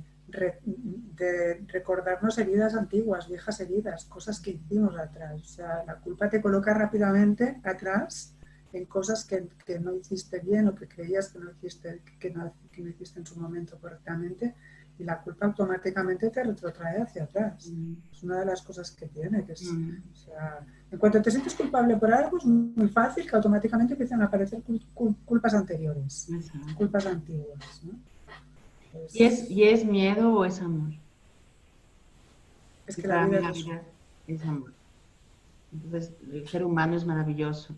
recordarnos heridas antiguas, viejas heridas, cosas que hicimos atrás. O sea, la culpa te coloca rápidamente atrás en cosas que no hiciste bien o que creías que no hiciste, que no hiciste en su momento correctamente, y la culpa automáticamente te retrotrae hacia atrás. Mm, Es una de las cosas que tiene, que es, mm, o sea, en cuanto te sientes culpable por algo, es muy fácil que automáticamente empiecen a aparecer culpas anteriores, exacto. culpas antiguas, ¿no? Y es miedo o es amor? Es Y que la para mí vida es la eso. vida es amor. Entonces, el ser humano es maravilloso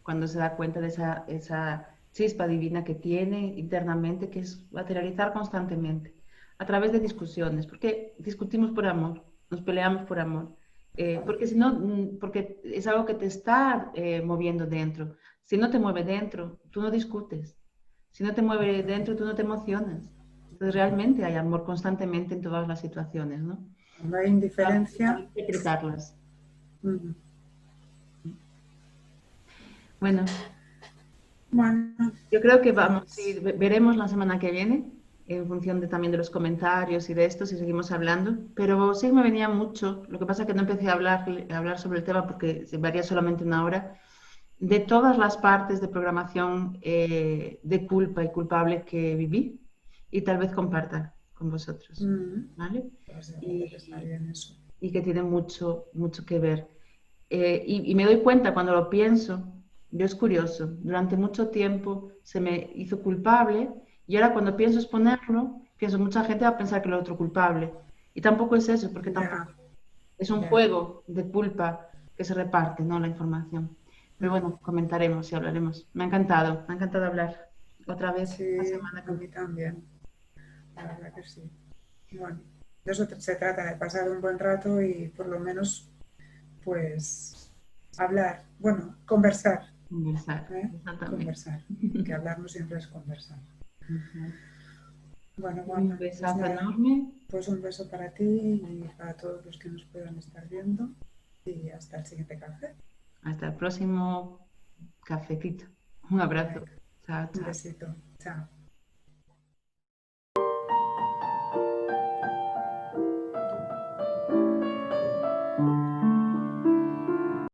cuando se da cuenta de esa chispa divina que tiene internamente, que es materializar constantemente a través de discusiones, porque discutimos por amor, nos peleamos por amor, porque si no, porque es algo que te está moviendo dentro. Si no te mueve dentro, tú no discutes. Si no te mueve dentro, tú no te emocionas. Entonces, realmente hay amor constantemente en todas las situaciones, ¿no? Cuando hay Saber indiferencia, interpretarlas. mm, Bueno, bueno, yo creo que vamos, sí, pues veremos la semana que viene, en función de, también de los comentarios y de esto, si seguimos hablando. Pero sí me venía mucho, lo que pasa es que no empecé a hablar sobre el tema porque se varía solamente una hora, de todas las partes de programación de culpa y culpable que viví y tal vez comparta con vosotros, ¿vale? pues me parece que está Y, bien eso. y que tiene mucho, mucho que ver. Y me doy cuenta cuando lo pienso, yo es curioso, durante mucho tiempo se me hizo culpable y ahora cuando pienso exponerlo, pienso mucha gente va a pensar que lo otro culpable. Y tampoco es eso, porque tampoco Ya, es un ya. juego de culpa que se reparte, ¿no? La información. Pero Mm. bueno, comentaremos y hablaremos. Me ha encantado hablar otra vez esta Sí, semana a contigo. mí también, la verdad que sí. Bueno, de eso se trata, de pasar un buen rato y por lo menos, pues, hablar, bueno, conversar, Conversar, ¿eh? exactamente. Conversar, que hablar no siempre es conversar. Ujú. Bueno, Un Juana, pues besazo nada, enorme. pues un beso para ti y para todos los que nos puedan estar viendo y hasta el siguiente café. Hasta el próximo cafecito. Un abrazo. Venga, Chao, un chao. besito, chao.